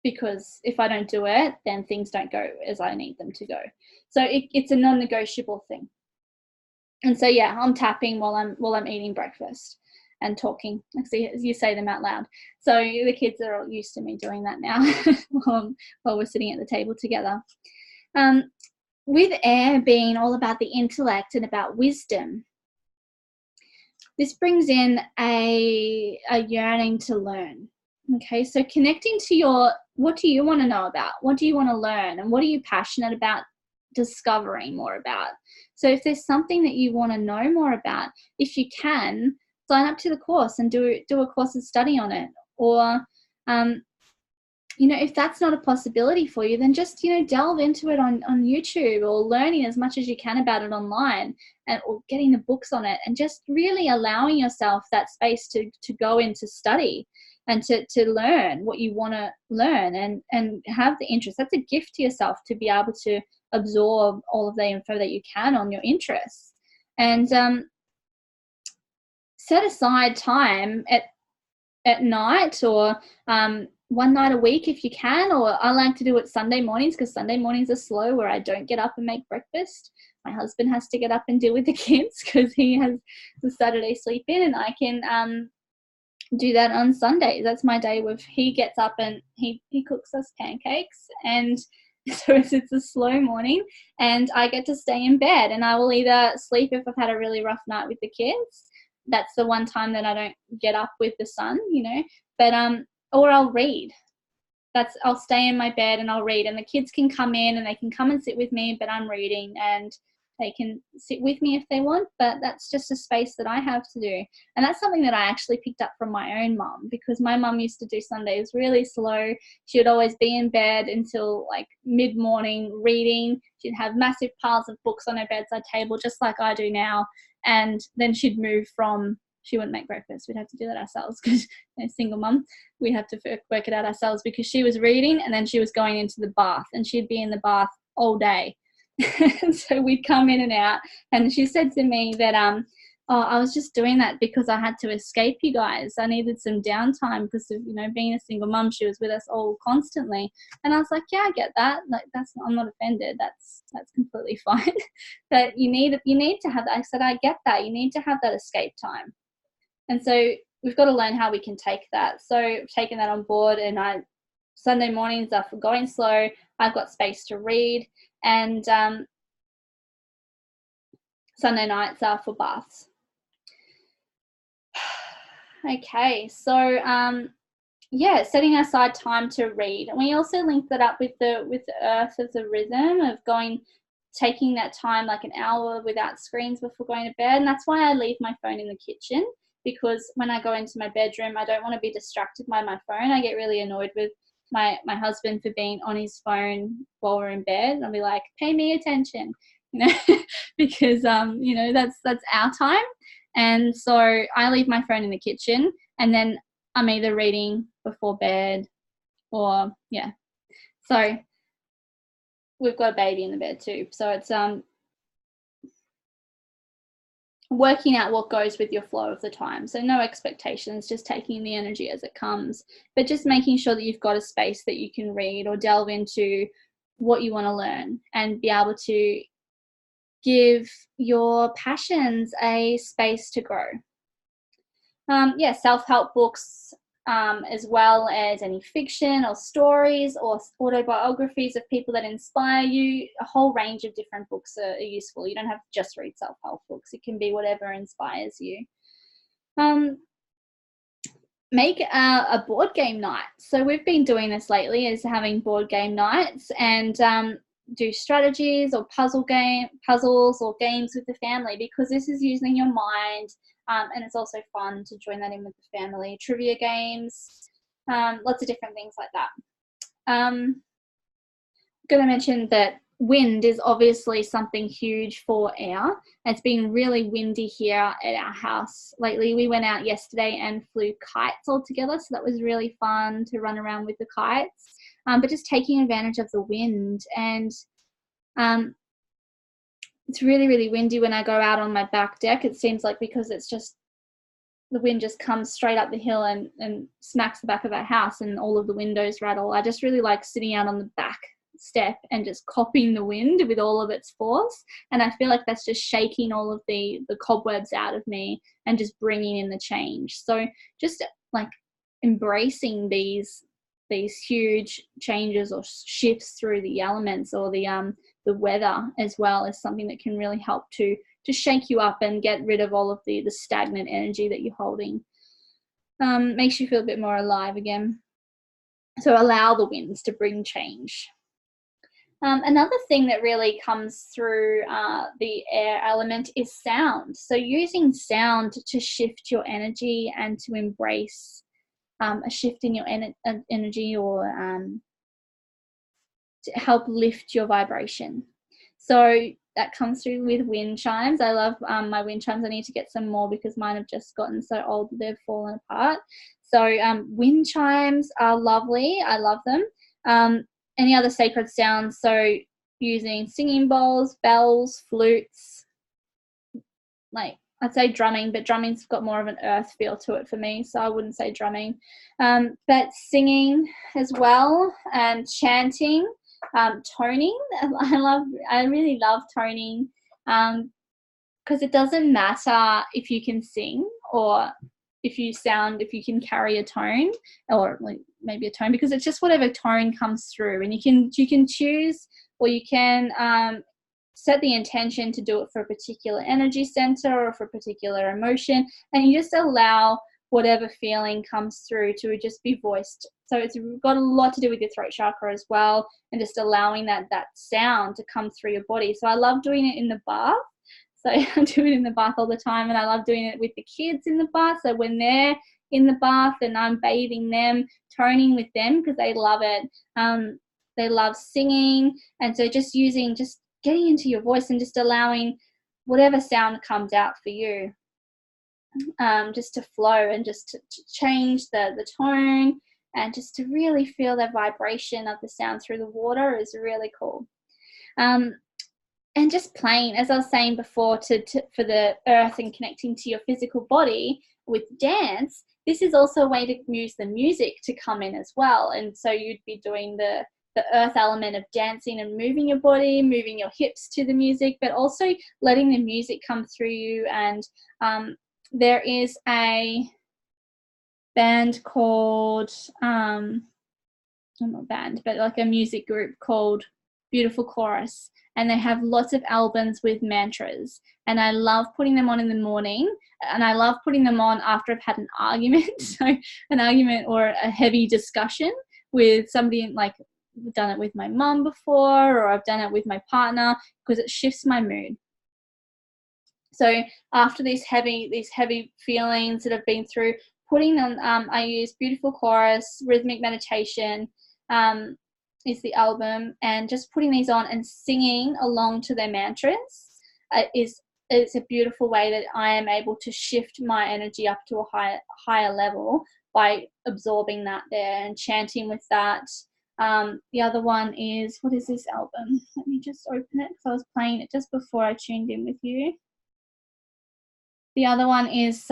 because if I don't do it, then things don't go as I need them to go. So it's a non-negotiable thing. And so, yeah, I'm tapping while I'm eating breakfast and talking. Actually, you say them out loud. So the kids are all used to me doing that now while we're sitting at the table together. With air being all about the intellect and about wisdom, this brings in a yearning to learn. Okay, so connecting to what do you want to know about? What do you want to learn? And what are you passionate about discovering more about? So if there's something that you want to know more about, if you can, sign up to the course and do a course of study on it. Or if that's not a possibility for you, then just, delve into it on YouTube, or learning as much as you can about it online, or getting the books on it, and just really allowing yourself that space to go into study and to learn what you want to learn and have the interest. That's a gift to yourself, to be able to absorb all of the info that you can on your interests. And set aside time at night, or one night a week if you can. Or I like to do it Sunday mornings, because Sunday mornings are slow, where I don't get up and make breakfast. My husband has to get up and deal with the kids because he has the Saturday sleep in, and I can do that on Sundays. That's my day with he gets up and he cooks us pancakes, and so it's a slow morning, and I get to stay in bed, and I will either sleep if I've had a really rough night with the kids. That's the one time that I don't get up with the sun, but or I'll read. I'll stay in my bed and I'll read, and the kids can come in and they can come and sit with me, but I'm reading, and they can sit with me if they want, but that's just a space that I have to do. And that's something that I actually picked up from my own mum, because my mum used to do Sundays really slow. She would always be in bed until like mid-morning reading. She'd have massive piles of books on her bedside table, just like I do now. And then she'd move from, she wouldn't make breakfast. We'd have to do that ourselves, because a single mum, we have to work it out ourselves, because she was reading and then she was going into the bath, and she'd be in the bath all day. So we'd come in and out, and she said to me that oh, I was just doing that because I had to escape you guys. I needed some downtime because of being a single mum. She was with us all constantly, and I was like, yeah, I get that. Like, I'm not offended. That's completely fine. But you need to have that. I said, I get that. You need to have that escape time, and so we've got to learn how we can take that. So I've taken that on board, and Sunday mornings are for going slow. I've got space to read, and Sunday nights are for baths. Okay, so yeah, setting aside time to read, and we also link that up with the Earth as a rhythm of taking that time, like an hour without screens before going to bed. And that's why I leave my phone in the kitchen, because when I go into my bedroom, I don't want to be distracted by my phone. I get really annoyed with my husband for being on his phone while we're in bed. I'll be like, pay me attention, because that's our time. And so I leave my phone in the kitchen, and then I'm either reading before bed, or yeah. So we've got a baby in the bed too, so it's working out what goes with your flow of the time. So no expectations, just taking the energy as it comes, but just making sure that you've got a space that you can read or delve into what you want to learn, and be able to give your passions a space to grow. Yeah, self-help books, as well as any fiction or stories or autobiographies of people that inspire you. A whole range of different books are useful. You don't have to just read self-help books. It can be whatever inspires you. Make a board game night. So we've been doing this lately, is having board game nights, and do strategies or puzzles or games with the family, because this is using your mind, and it's also fun to join that in with the family. Trivia games, lots of different things like that. I'm going to mention that wind is obviously something huge for air. It's been really windy here at our house lately. We went out yesterday and flew kites all together, so that was really fun to run around with the kites. But just taking advantage of the wind, and it's really, really windy when I go out on my back deck. It seems like, because it's just, the wind just comes straight up the hill and smacks the back of our house, and all of the windows rattle. I just really like sitting out on the back step and just copying the wind with all of its force, and I feel like that's just shaking all of the cobwebs out of me and just bringing in the change. So just like embracing these huge changes or shifts through the elements, or the weather as well, is something that can really help to shake you up and get rid of all of the stagnant energy that you're holding. Makes you feel a bit more alive again. So allow the winds to bring change. Another thing that really comes through the air element is sound. So using sound to shift your energy and to embrace a shift in your energy, or to help lift your vibration. So that comes through with wind chimes. I love my wind chimes. I need to get some more, because mine have just gotten so old that they've fallen apart. So wind chimes are lovely. I love them. Any other sacred sounds, so using singing bowls, bells, flutes, like I'd say drumming, but drumming's got more of an earth feel to it for me, so I wouldn't say drumming. But singing as well, and chanting, toning. I really love toning, because it doesn't matter if you can sing or if you can carry a tone, or like maybe a tone, because it's just whatever tone comes through, and you can choose, or you can set the intention to do it for a particular energy center or for a particular emotion, and you just allow whatever feeling comes through to just be voiced. So it's got a lot to do with your throat chakra as well, and just allowing that sound to come through your body. So I love doing it in the bath. So I do it in the bath all the time, and I love doing it with the kids in the bath. So when they're in the bath and I'm bathing them, toning with them, because they love it. They love singing, and so just getting into your voice and just allowing whatever sound comes out for you, just to flow, and just to change the tone, and just to really feel the vibration of the sound through the water is really cool. And just playing, as I was saying before, for the earth and connecting to your physical body with dance, this is also a way to use the music to come in as well. And so you'd be doing the earth element of dancing and moving your body, moving your hips to the music, but also letting the music come through you. And there is a band called, not a band, but like a music group called Beautiful Chorus, and they have lots of albums with mantras, and I love putting them on in the morning, and I love putting them on after I've had an argument, so an argument or a heavy discussion with somebody, like I've done it with my mum before, or I've done it with my partner, because it shifts my mood. So after these heavy feelings that I've been through, putting them, I use Beautiful Chorus, Rhythmic Meditation, is the album, and just putting these on and singing along to their mantras is a beautiful way that I am able to shift my energy up to a higher level by absorbing that there and chanting with that. The other one is, what is this album? Let me just open it, because I was playing it just before I tuned in with you. The other one is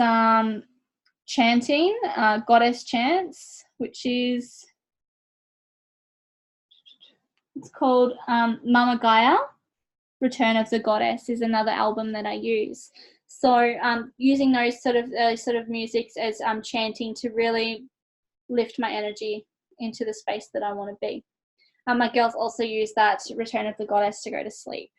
chanting, Goddess Chants, which is, it's called Mama Gaia, Return of the Goddess is another album that I use. So using those sort of musics as chanting to really lift my energy into the space that I want to be. My girls also use that Return of the Goddess to go to sleep.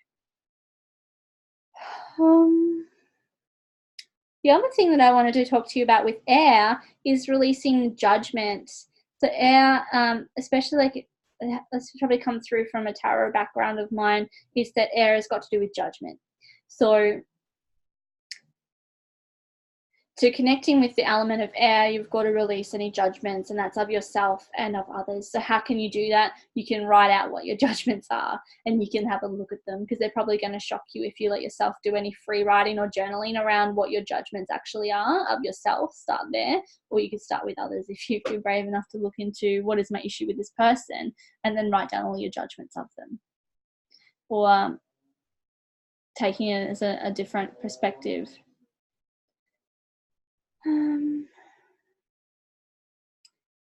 The other thing that I wanted to talk to you about with air is releasing judgment. So air, especially like, that's probably come through from a tarot background of mine, is that air has got to do with judgment. So to connecting with the element of air, you've got to release any judgments, and that's of yourself and of others. So how can you do that? You can write out what your judgments are, and you can have a look at them, because they're probably going to shock you if you let yourself do any free writing or journaling around what your judgments actually are of yourself. Start there, or you could start with others if you're brave enough to look into what is my issue with this person, and then write down all your judgments of them, or taking it as a different perspective.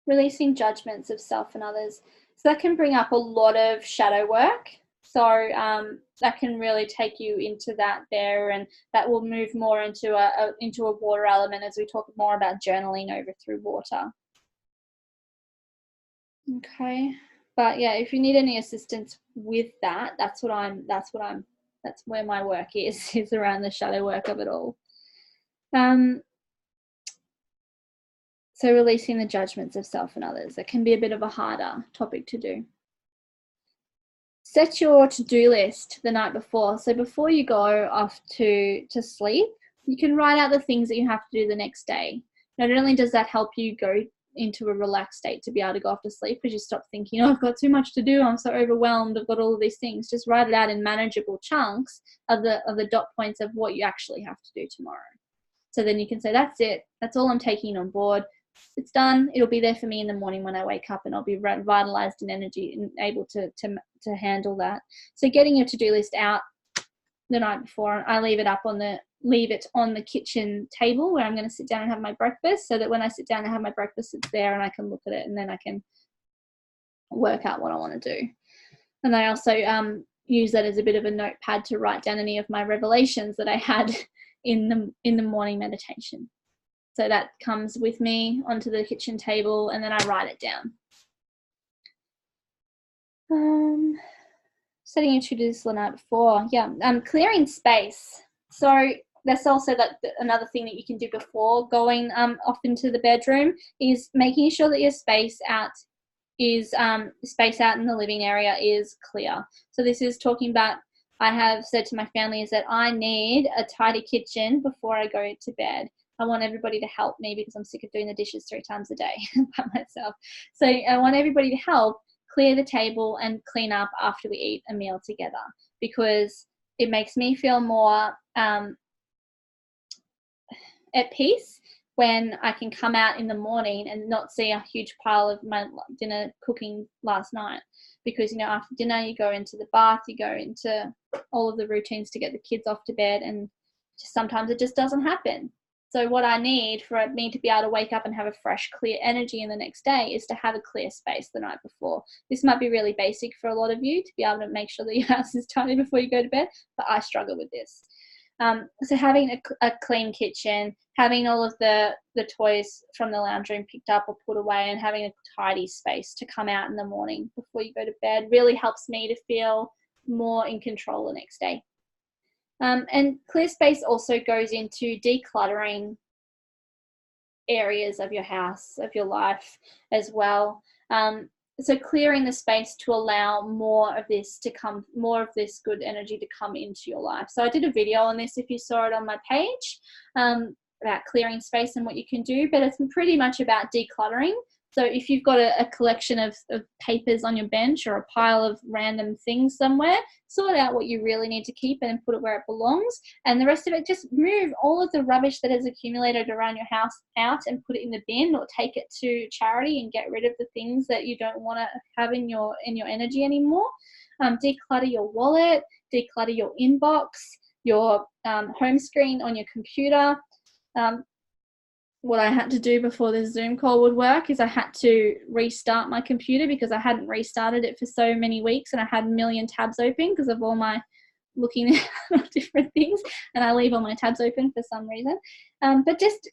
Releasing judgments of self and others. So that can bring up a lot of shadow work. So that can really take you into that there, and that will move more into a water element as we talk more about journaling over through water. Okay, but yeah, if you need any assistance with that, that's where my work is around the shadow work of it all. So releasing the judgments of self and others. That can be a bit of a harder topic to do. Set your to-do list the night before. So before you go off to sleep, you can write out the things that you have to do the next day. Not only does that help you go into a relaxed state to be able to go off to sleep, because you stop thinking, oh, I've got too much to do, I'm so overwhelmed, I've got all of these things. Just write it out in manageable chunks of the dot points of what you actually have to do tomorrow. So then you can say, that's it, that's all I'm taking on board. It's done. It'll be there for me in the morning when I wake up, and I'll be revitalized in energy and able to handle that. So getting your to-do list out the night before, I leave it up on the leave it on the kitchen table where I'm going to sit down and have my breakfast, so that when I sit down and have my breakfast, it's there and I can look at it, and then I can work out what I want to do. And I also use that as a bit of a notepad to write down any of my revelations that I had in the morning meditation. So that comes with me onto the kitchen table, and then I write it down. Setting your to-do list the night before. Yeah, clearing space. So that's also like another thing that you can do before going off into the bedroom, is making sure that your space out in the living area is clear. So this is talking about, I have said to my family, is that I need a tidy kitchen before I go to bed. I want everybody to help me because I'm sick of doing the dishes 3 times a day by myself. So I want everybody to help clear the table and clean up after we eat a meal together, because it makes me feel more at peace when I can come out in the morning and not see a huge pile of my dinner cooking last night. Because, you know, after dinner you go into the bath, you go into all of the routines to get the kids off to bed, and just sometimes it just doesn't happen. So what I need for me to be able to wake up and have a fresh, clear energy in the next day is to have a clear space the night before. This might be really basic for a lot of you, to be able to make sure that your house is tidy before you go to bed, but I struggle with this. So having a clean kitchen, having all of the toys from the lounge room picked up or put away, and having a tidy space to come out in the morning before you go to bed really helps me to feel more in control the next day. And clear space also goes into decluttering areas of your house, of your life as well. So clearing the space to allow more of this good energy to come into your life. So I did a video on this, if you saw it on my page, about clearing space and what you can do, but it's pretty much about decluttering. So if you've got a collection of papers on your bench, or a pile of random things somewhere, sort out what you really need to keep and put it where it belongs. And the rest of it, just move all of the rubbish that has accumulated around your house out and put it in the bin, or take it to charity and get rid of the things that you don't want to have in your energy anymore. Declutter your wallet, declutter your inbox, your home screen on your computer. What I had to do before this Zoom call would work is I had to restart my computer, because I hadn't restarted it for so many weeks, and I had a million tabs open because of all my looking at different things, and I leave all my tabs open for some reason. But just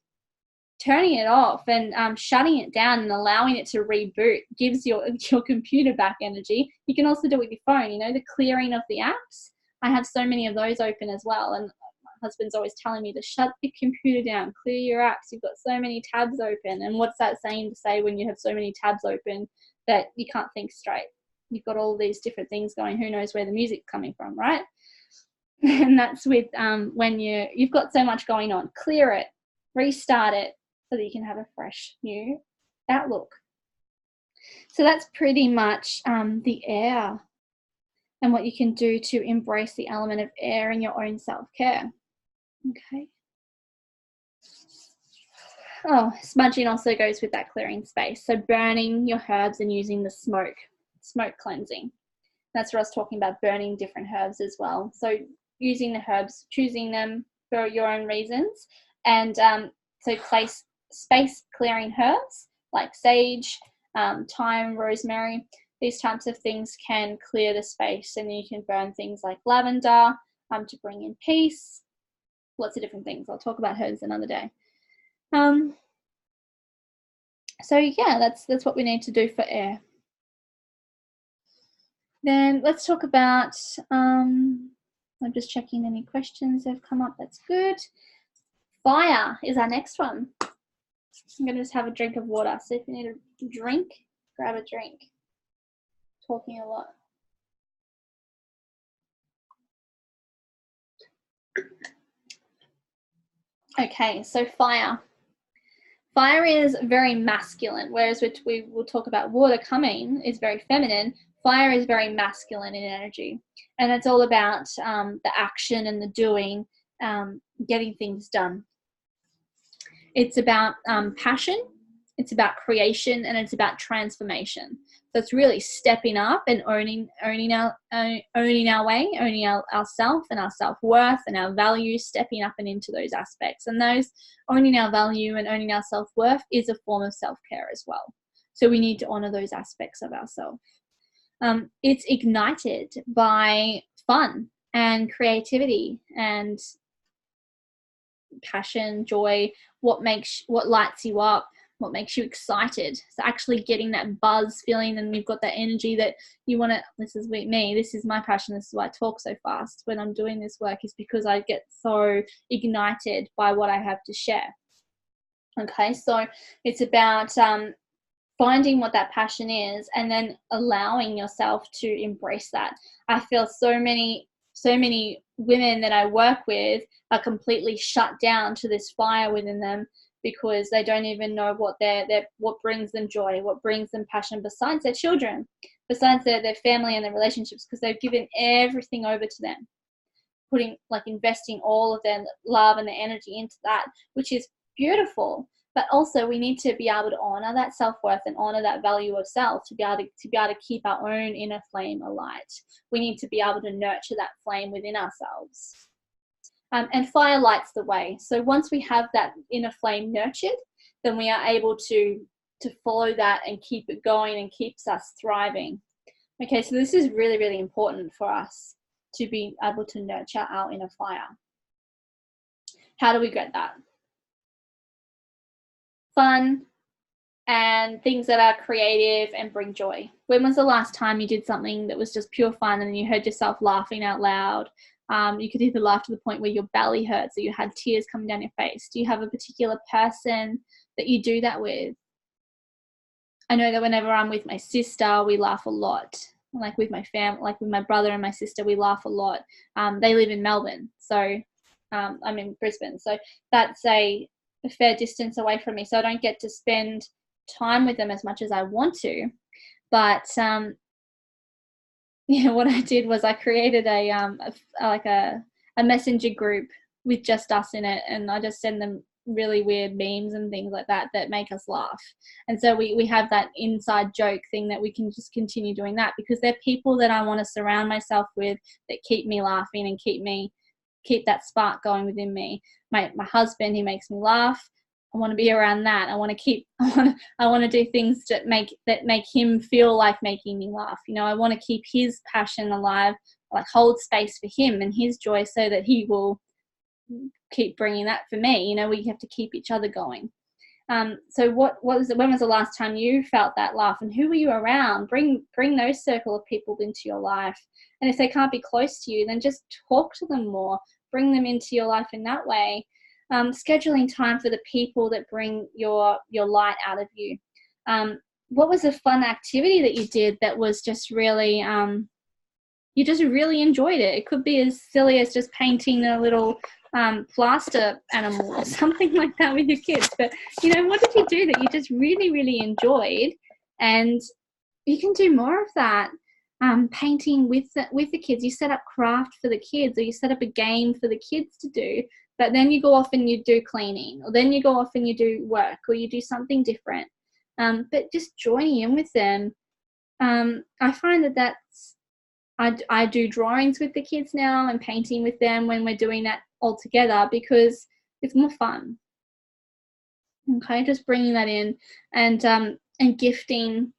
turning it off and shutting it down and allowing it to reboot gives your computer back energy. You can also do it with your phone, you know, the clearing of the apps. I have so many of those open as well, and husband's always telling me to shut the computer down, clear your apps, you've got so many tabs open. And what's that saying to say when you have so many tabs open that you can't think straight? You've got all these different things going, who knows where the music's coming from, right? And that's with when you've got so much going on. Clear it, restart it, so that you can have a fresh new outlook. So that's pretty much the air, and what you can do to embrace the element of air in your own self-care. Okay. Oh, smudging also goes with that clearing space. So burning your herbs and using the smoke cleansing. That's what I was talking about, burning different herbs as well. So using the herbs, choosing them for your own reasons, and so place space clearing herbs like sage, thyme, rosemary. These types of things can clear the space, and then you can burn things like lavender to bring in peace. Lots of different things. I'll talk about herbs another day. So yeah, that's what we need to do for air. Then let's talk about, I'm just checking any questions that have come up. That's good. Fire is our next one. I'm going to just have a drink of water. So if you need a drink, grab a drink. Talking a lot. Okay, so fire. Fire is very masculine, whereas which we will talk about water coming is very feminine. Fire is very masculine in energy, and it's all about the action and the doing, getting things done. It's about passion, it's about creation, and it's about transformation. So it's really stepping up and owning our way, owning ourself and our self-worth and our values, stepping up and into those aspects. And those owning our value and owning our self-worth is a form of self-care as well. So we need to honor those aspects of ourselves. It's ignited by fun and creativity and passion, joy, what lights you up, what makes you excited. So actually getting that buzz feeling, and you've got that energy that you want to, this is me, this is my passion, this is why I talk so fast when I'm doing this work, is because I get so ignited by what I have to share. Okay, so it's about finding what that passion is and then allowing yourself to embrace that. I feel so many women that I work with are completely shut down to this fire within them because they don't even know what what brings them joy, what brings them passion besides their children, besides their family and their relationships, because they've given everything over to them, investing all of their love and their energy into that, which is beautiful. But also we need to be able to honor that self-worth and honor that value of self to be able to keep our own inner flame alight. We need to be able to nurture that flame within ourselves. And fire lights the way. So once we have that inner flame nurtured, then we are able to follow that and keep it going and keeps us thriving. Okay, so this is really, really important for us to be able to nurture our inner fire. How do we get that? Fun and things that are creative and bring joy. When was the last time you did something that was just pure fun and you heard yourself laughing out loud? You could either laugh to the point where your belly hurts or you had tears coming down your face. Do you have a particular person that you do that with? I know that whenever I'm with my sister, we laugh a lot. Like with my family, like with my brother and my sister, we laugh a lot. They live in Melbourne, so I'm in Brisbane. So that's a fair distance away from me. So I don't get to spend time with them as much as I want to. But what I did was I created a messenger group with just us in it, and I just send them really weird memes and things like that make us laugh. And so we have that inside joke thing that we can just continue doing that, because they're people that I want to surround myself with that keep me laughing and keep that spark going within me. My husband, he makes me laugh. I want to be around that. I want to do things that make him feel like making me laugh. I want to keep his passion alive, like hold space for him and his joy so that he will keep bringing that for me. We have to keep each other going. So when was the last time you felt that laugh, and who were you around? Bring those circle of people into your life. And if they can't be close to you, then just talk to them more, bring them into your life in that way. Scheduling time for the people that bring your light out of you. What was a fun activity that you did that was just really, you just really enjoyed it? It could be as silly as just painting a little plaster animal or something like that with your kids. But, what did you do that you just really, really enjoyed? And you can do more of that. Painting with the kids. You set up craft for the kids, or you set up a game for the kids to do. But then you go off and you do cleaning, or then you go off and you do work, or you do something different. But just joining in with them. I find I do drawings with the kids now and painting with them when we're doing that all together, because it's more fun. Okay, just bringing that in, and gifting.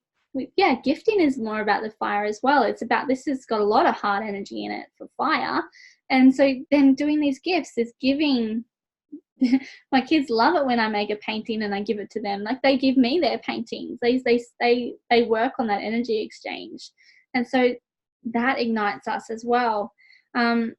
Gifting is more about the fire as well. It's about, this has got a lot of heart energy in it for fire. And so then doing these gifts is giving. My kids love it when I make a painting and I give it to them. Like, they give me their paintings. They work on that energy exchange. And so that ignites us as well. And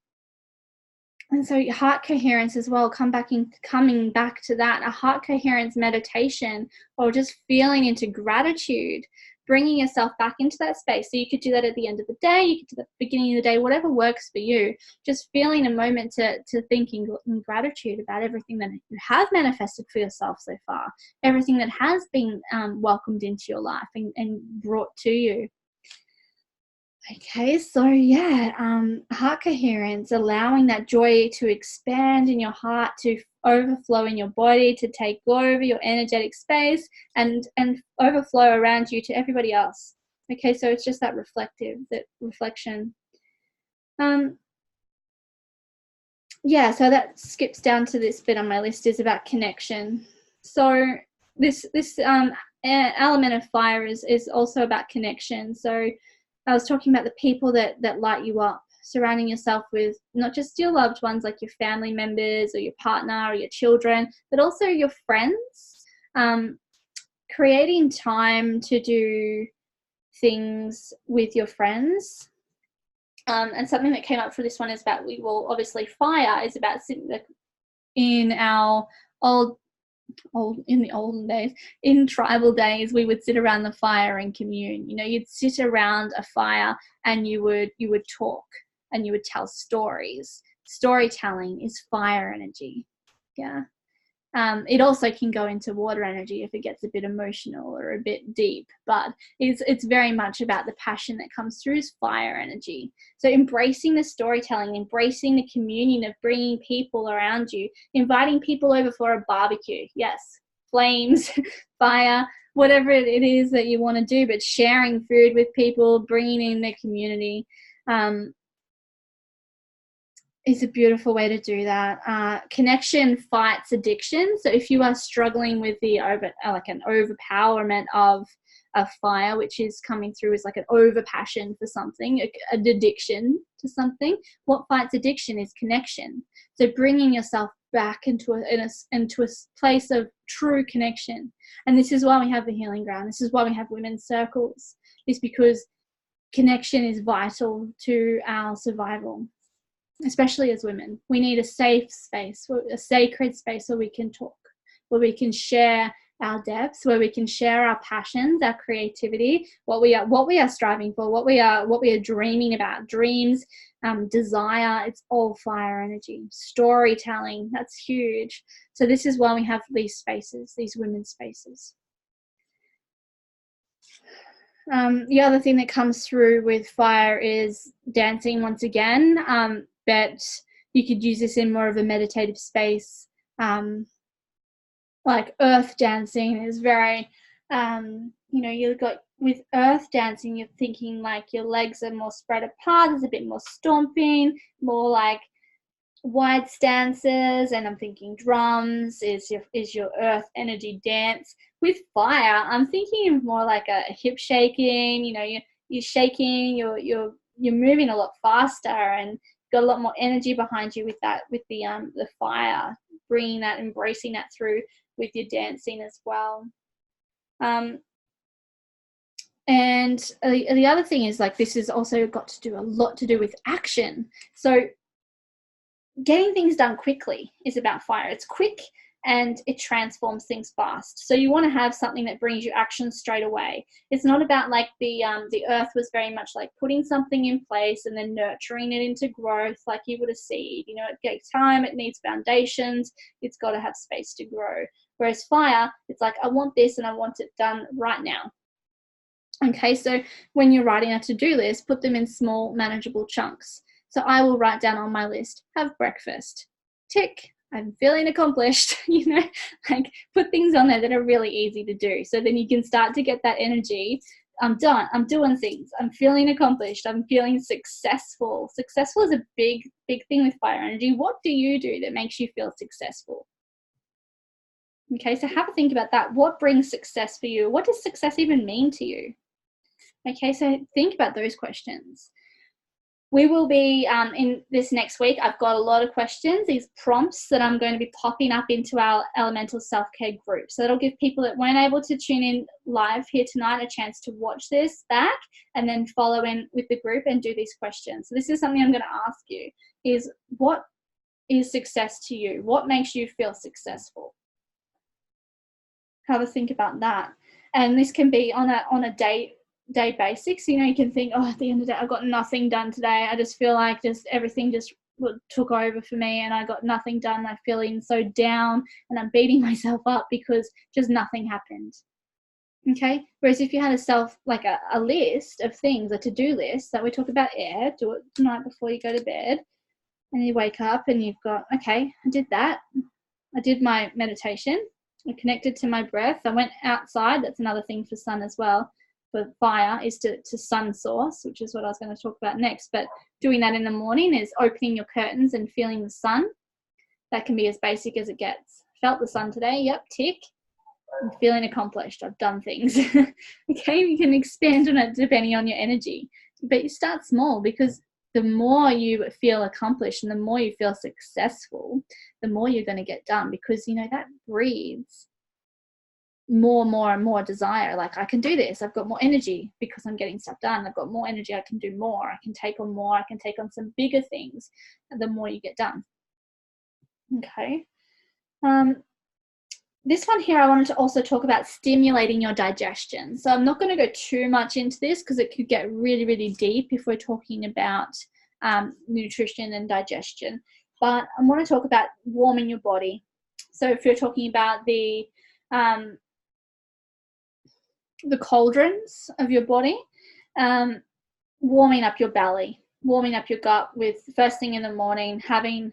so heart coherence as well, coming back to that, a heart coherence meditation, or just feeling into gratitude, bringing yourself back into that space. So you could do that at the end of the day, you could do that at the beginning of the day, whatever works for you. Just feeling a moment to think in gratitude about everything that you have manifested for yourself so far, everything that has been welcomed into your life and brought to you. Okay, so yeah, heart coherence, allowing that joy to expand in your heart, to overflow in your body, to take over your energetic space, and overflow around you to everybody else. Okay, so it's just that reflection. Um, yeah, so that skips down to this bit on my list is about connection. So this element of fire is also about connection. So I was talking about the people that light you up, surrounding yourself with not just your loved ones like your family members or your partner or your children, but also your friends. Um, Creating time to do things with your friends. And something that came up for this one is about, obviously fire is about sitting in our old in the olden days, in tribal days, we would sit around the fire and commune. You know, you'd sit around a fire and you would talk and you would tell stories. Storytelling is fire energy. Yeah. It also can go into water energy if it gets a bit emotional or a bit deep, but it's very much about the passion that comes through is fire energy. So embracing the storytelling, embracing the communion of bringing people around you, inviting people over for a barbecue. Yes, flames, fire, whatever it is that you want to do, but sharing food with people, bringing in the community. Is a beautiful way to do that. Connection fights addiction. So if you are struggling with like an overpowerment of a fire, which is coming through as like an overpassion for something, an addiction to something, what fights addiction is connection. So bringing yourself back into a place of true connection. And this is why we have the healing ground. This is why we have women's circles, is because connection is vital to our survival, especially as women. We need a safe space, a sacred space where we can talk, where we can share our depths, where we can share our passions, our creativity, what we are striving for, what we are dreaming about, dreams, desire. It's all fire energy. Storytelling, that's huge. So this is why we have these spaces, these women's spaces. The other thing that comes through with fire is dancing once again, but you could use this in more of a meditative space. Like earth dancing is very, you've got with earth dancing, you're thinking like your legs are more spread apart, there's a bit more stomping, more like wide stances, and I'm thinking drums is your earth energy dance. With fire, I'm thinking of more like a hip shaking. You're shaking, you're moving a lot faster, and got a lot more energy behind you with the fire, bringing that, embracing that through with your dancing as well. And the other thing is, like, this has also got a lot to do with action. So getting things done quickly is about fire. It's quick and it transforms things fast. So you want to have something that brings you action straight away. It's not about like the earth was very much like putting something in place and then nurturing it into growth like you would a seed. It takes time, it needs foundations, it's got to have space to grow. Whereas fire, it's like, I want this and I want it done right now. Okay, so when you're writing a to-do list, put them in small, manageable chunks. So I will write down on my list, have breakfast. Tick, I'm feeling accomplished, like put things on there that are really easy to do. So then you can start to get that energy. I'm done, I'm doing things, I'm feeling accomplished, I'm feeling successful. Successful is a big, big thing with fire energy. What do you do that makes you feel successful? Okay, so have a think about that. What brings success for you? What does success even mean to you? Okay, so think about those questions. We will be in this next week. I've got a lot of questions, these prompts that I'm going to be popping up into our Elemental Self-Care group. So that'll give people that weren't able to tune in live here tonight a chance to watch this back and then follow in with the group and do these questions. So this is something I'm going to ask you, is what is success to you? What makes you feel successful? Have a think about that. And this can be on a day basics. You can think, at the end of the day, I've got nothing done today. I just feel like everything just took over for me and I got nothing done. I'm feeling so down and I'm beating myself up because just nothing happened. Okay, whereas if you had a list of things, a to-do list that we talk about, do it tonight before you go to bed, and you wake up and you've got, okay, I did that, I did my meditation, I connected to my breath, I went outside. That's another thing for sun as well. For fire is to sun source, which is what I was going to talk about next. But doing that in the morning is opening your curtains and feeling the sun. That can be as basic as it gets. Felt the sun today, yep, tick. I'm feeling accomplished, I've done things. Okay, you can expand on it depending on your energy. But you start small, because the more you feel accomplished and the more you feel successful, the more you're going to get done, because that breeds more and more desire. Like, I can do this, I've got more energy because I'm getting stuff done, I've got more energy, I can do more, I can take on more, I can take on some bigger things, and the more you get done. Okay. This one here, I wanted to also talk about stimulating your digestion. So I'm not going to go too much into this because it could get really, really deep if we're talking about nutrition and digestion. But I want to talk about warming your body. So if you're talking about the cauldrons of your body, warming up your belly, warming up your gut with first thing in the morning, having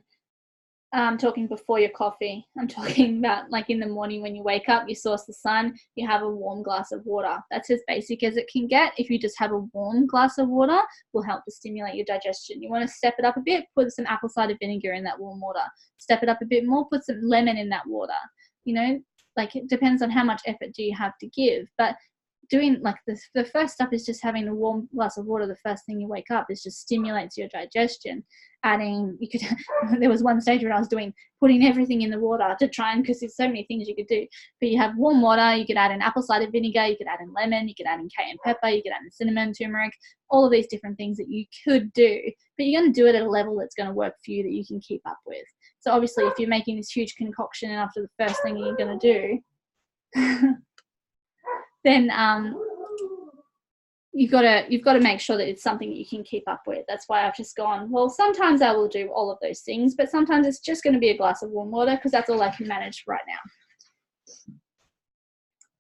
I'm talking before your coffee. I'm talking about like in the morning when you wake up, you source the sun, you have a warm glass of water. That's as basic as it can get. If you just have a warm glass of water, will help to stimulate your digestion. You want to step it up a bit, put some apple cider vinegar in that warm water. Step it up a bit more, put some lemon in that water. Like it depends on how much effort do you have to give. But doing like this, the first step is just having a warm glass of water the first thing you wake up. Is just stimulates your digestion. There was one stage where I was putting everything in the water to try, and because there's so many things you could do. But you have warm water, you could add in apple cider vinegar, you could add in lemon, you could add in cayenne pepper, you could add in cinnamon, turmeric, all of these different things that you could do. But you're going to do it at a level that's going to work for you, that you can keep up with. So obviously if you're making this huge concoction and after the first thing you're going to do, then you've got to make sure that it's something that you can keep up with. That's why I've just gone, well, sometimes I will do all of those things, but sometimes it's just going to be a glass of warm water because that's all I can manage right now.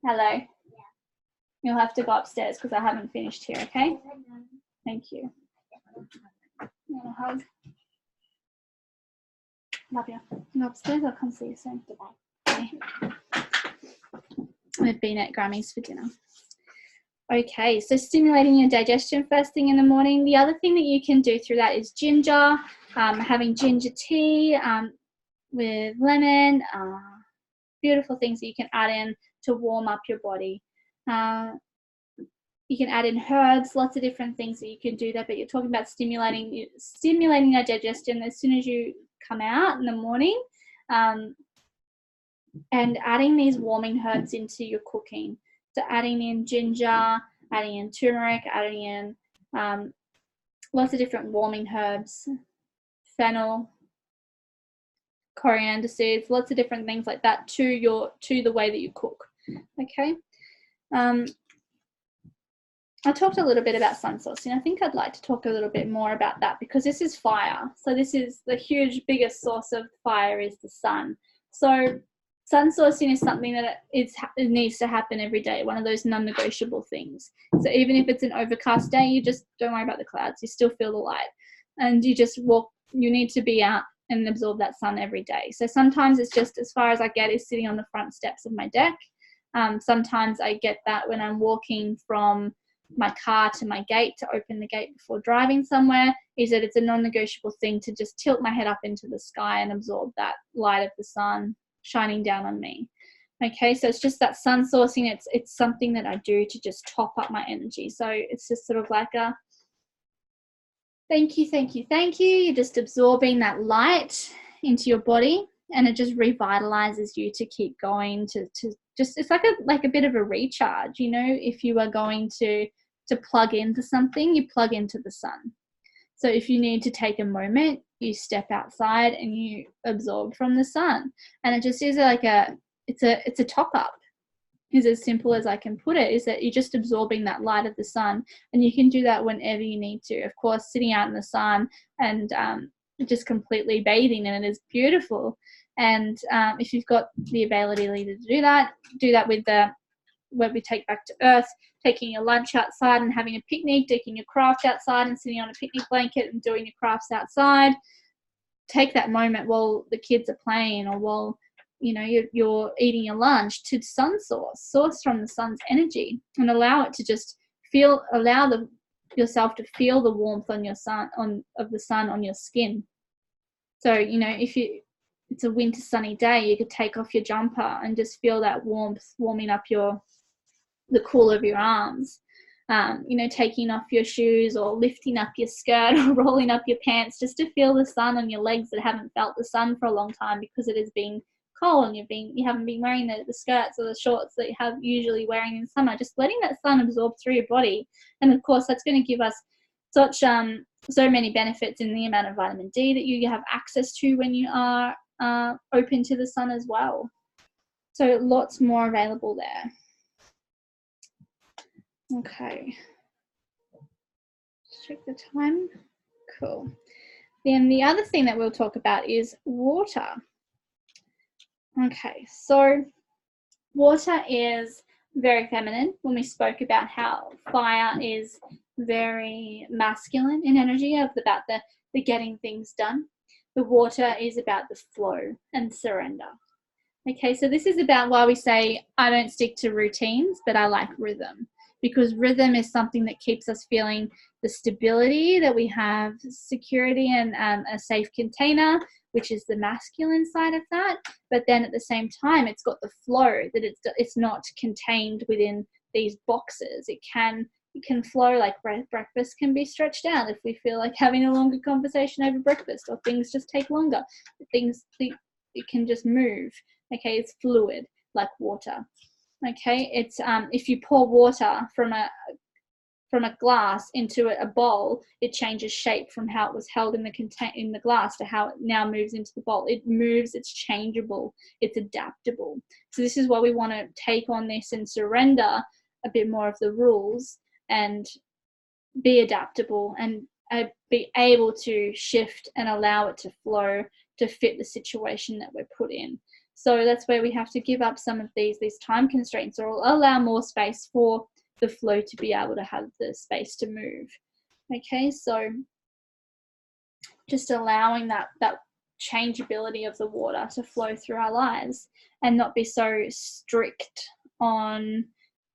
Hello. Yeah. You'll have to go upstairs because I haven't finished here, okay? Thank you. You want a hug? Love you. Go upstairs, I'll come see you soon. Bye. We've been at Grammy's for dinner. Okay, so stimulating your digestion first thing in the morning. The other thing that you can do through that is ginger, having ginger tea with lemon, beautiful things that you can add in to warm up your body. You can add in herbs, lots of different things that you can do that, but you're talking about stimulating your digestion as soon as you come out in the morning, and adding these warming herbs into your cooking. So adding in ginger, adding in turmeric, adding in lots of different warming herbs, fennel, coriander seeds, lots of different things like that to the way that you cook. Okay. I talked a little bit about sun sourcing. I think I'd like to talk a little bit more about that because this is fire. So this is the huge biggest source of fire is the sun. So sun sourcing is something that it needs to happen every day, one of those non-negotiable things. So even if it's an overcast day, you just don't worry about the clouds. You still feel the light. And you just walk. You need to be out and absorb that sun every day. So sometimes it's just as far as I get is sitting on the front steps of my deck. Sometimes I get that when I'm walking from my car to my gate to open the gate before driving somewhere, is that it's a non-negotiable thing to just tilt my head up into the sky and absorb that light of the sun shining down on me. Okay, so it's just that sun sourcing. It's something that I do to just top up my energy. So it's just sort of like a thank you, thank you, thank you. You're just absorbing that light into your body, and it just revitalizes you to keep going, to just, it's like a bit of a recharge. If you are going to plug into something, you plug into the sun. So if you need to take a moment, you step outside and you absorb from the sun, and it just is like it's a top up. Is as simple as I can put it, is that you're just absorbing that light of the sun, and you can do that whenever you need to. Of course, sitting out in the sun and just completely bathing in it is beautiful. And if you've got the ability to do that with the where we take back to earth, taking your lunch outside and having a picnic, doing your craft outside and sitting on a picnic blanket and doing your crafts outside. Take that moment while the kids are playing, or while you're eating your lunch, to sun source from the sun's energy, and allow it to just yourself to feel the warmth of the sun on your skin. So if it's a winter sunny day, you could take off your jumper and just feel that warmth warming up the cool of your arms. Taking off your shoes, or lifting up your skirt, or rolling up your pants, just to feel the sun on your legs that haven't felt the sun for a long time because it has been cold and you haven't been wearing the skirts or the shorts that you have usually wearing in summer. Just letting that sun absorb through your body, and of course that's going to give us so many benefits in the amount of vitamin D that you have access to when you are open to the sun as well. So lots more available there. Okay, let's check the time. Cool. Then the other thing that we'll talk about is water. Okay, so water is very feminine. When we spoke about how fire is very masculine in energy, about the getting things done, the water is about the flow and surrender. Okay, so this is about why we say I don't stick to routines, but I like rhythm, because rhythm is something that keeps us feeling the stability that we have, security and a safe container, which is the masculine side of that. But then at the same time, it's got the flow, that it's not contained within these boxes. It can flow, like breakfast can be stretched out if we feel like having a longer conversation over breakfast, or things just take longer. It can just move. Okay, it's fluid like water. Okay, it's if you pour water from a glass into a bowl, it changes shape from how it was held in the glass to how it now moves into the bowl. It moves, it's changeable, it's adaptable. So this is why we want to take on this and surrender a bit more of the rules and be adaptable and be able to shift and allow it to flow to fit the situation that we're put in. So that's where we have to give up some of these time constraints, or allow more space for the flow to be able to have the space to move. Okay, so just allowing that changeability of the water to flow through our lives, and not be so strict on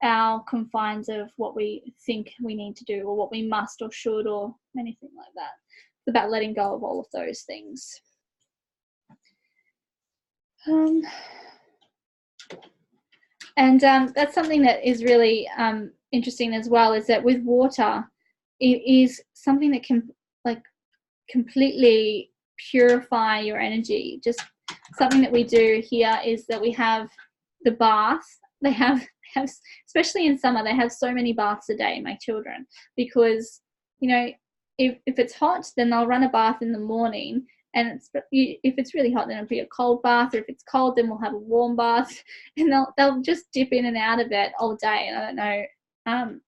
our confines of what we think we need to do, or what we must or should, or anything like that. It's about letting go of all of those things. And that's something that is really interesting as well, is that with water, it is something that can completely purify your energy. Just something that we do here is that we have the bath. They have especially in summer, they have so many baths a day, my children, because if it's hot, then they'll run a bath in the morning. And if it's really hot, then it'll be a cold bath, or if it's cold, then we'll have a warm bath, and they'll just dip in and out of it all day. And I don't know,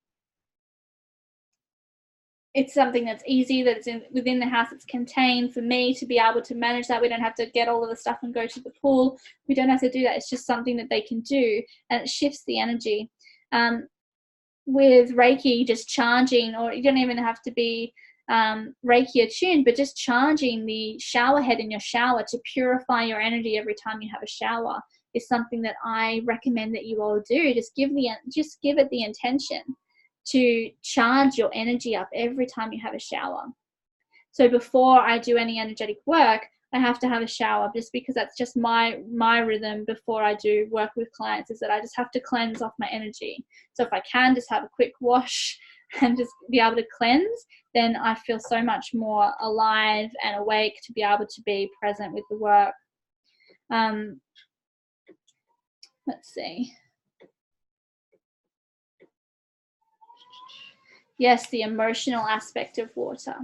it's something that's easy, that's within the house, it's contained for me to be able to manage that. We don't have to get all of the stuff and go to the pool. We don't have to do that. It's just something that they can do, and it shifts the energy. With Reiki, just charging, or you don't even have to be Reiki attuned, but just charging the shower head in your shower to purify your energy every time you have a shower is something that I recommend that you all do. Just give it the intention to charge your energy up every time you have a shower. So before I do any energetic work, I have to have a shower, just because that's just my rhythm before I do work with clients, is that I just have to cleanse off my energy. So if I can just have a quick wash and just be able to cleanse, then I feel so much more alive and awake to be able to be present with the work. Let's see. Yes, the emotional aspect of water.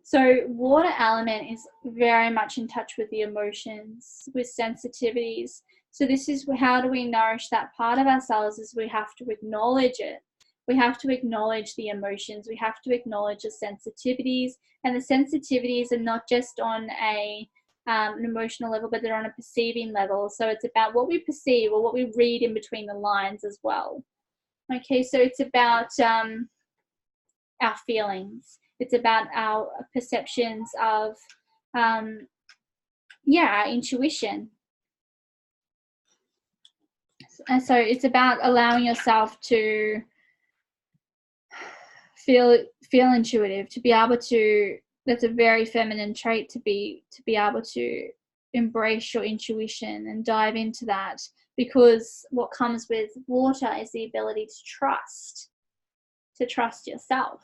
So water element is very much in touch with the emotions, with sensitivities. So this is how do we nourish that part of ourselves, is we have to acknowledge it. We have to acknowledge the emotions. We have to acknowledge the sensitivities. And the sensitivities are not just on a an emotional level, but they're on a perceiving level. So it's about what we perceive or what we read in between the lines as well. Okay, so it's about our feelings. It's about our perceptions of, our intuition. And so it's about allowing yourself to feel intuitive, to be able to, that's a very feminine trait, to be able to embrace your intuition and dive into that, because what comes with water is the ability to trust yourself,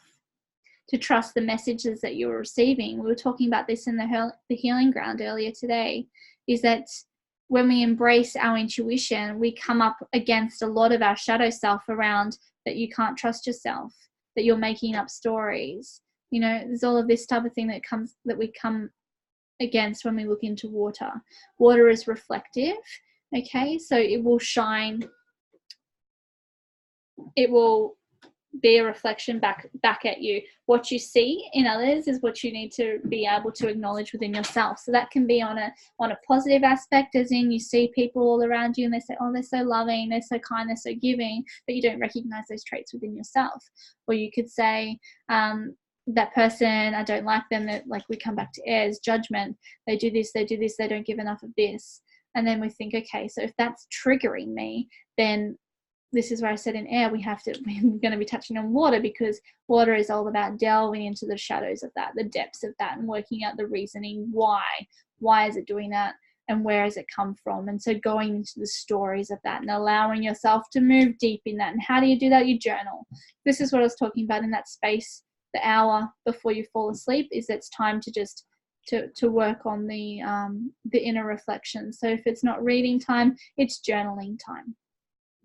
to trust the messages that you're receiving. We were talking about this in the healing ground earlier today, is that when we embrace our intuition, we come up against a lot of our shadow self around that you can't trust yourself, that you're making up stories. You know, there's all of this type of thing that we come against when we look into water. Water is reflective, okay? So it will shine, it will be a reflection back at you. What you see in others is what you need to be able to acknowledge within yourself. So that can be on a positive aspect, as in you see people all around you and they say, oh, they're so loving, they're so kind, they're so giving, but you don't recognize those traits within yourself. Or you could say, that person, I don't like them, that, like, we come back to airs, judgment, they do this, they don't give enough of this. And then we think, okay, so if that's triggering me, then this is where I said in air, we're going to be touching on water, because water is all about delving into the shadows of that, the depths of that, and working out the reasoning. Why is it doing that? And where has it come from? And so going into the stories of that and allowing yourself to move deep in that. And how do you do that? You journal. This is what I was talking about in that space, the hour before you fall asleep, is it's time to just to work on the inner reflection. So if it's not reading time, it's journaling time.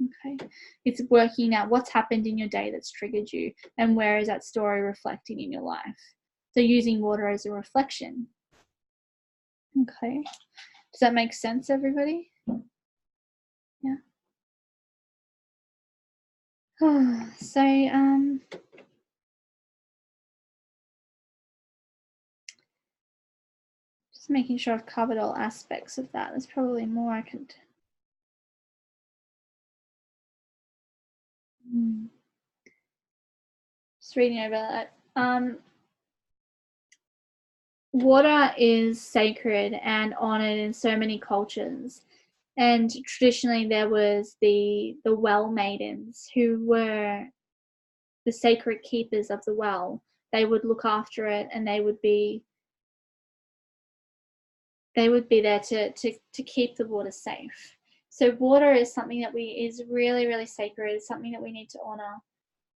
Okay, it's working out what's happened in your day that's triggered you, and where is that story reflecting in your life. So using water as a reflection. Okay, does that make sense, everybody? Yeah. So just making sure I've covered all aspects of that. There's probably more I could. Just reading over that. Water is sacred and honored in so many cultures. And traditionally there was the well maidens, who were the sacred keepers of the well. They would look after it, and they would be there to keep the water safe. So water is something that is really, really sacred. It's something that we need to honor.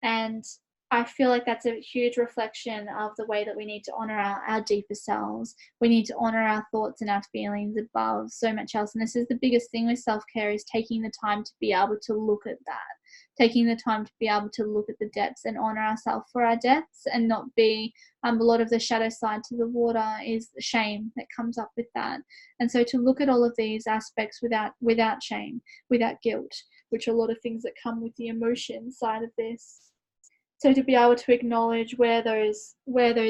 And I feel like that's a huge reflection of the way that we need to honor our deeper selves. We need to honor our thoughts and our feelings above so much else. And this is the biggest thing with self-care, is taking the time to be able to look at that, taking the time to be able to look at the depths and honor ourselves for our depths, and not be, a lot of the shadow side to the water is the shame that comes up with that. And so to look at all of these aspects without shame, without guilt, which are a lot of things that come with the emotion side of this. So to be able to acknowledge where those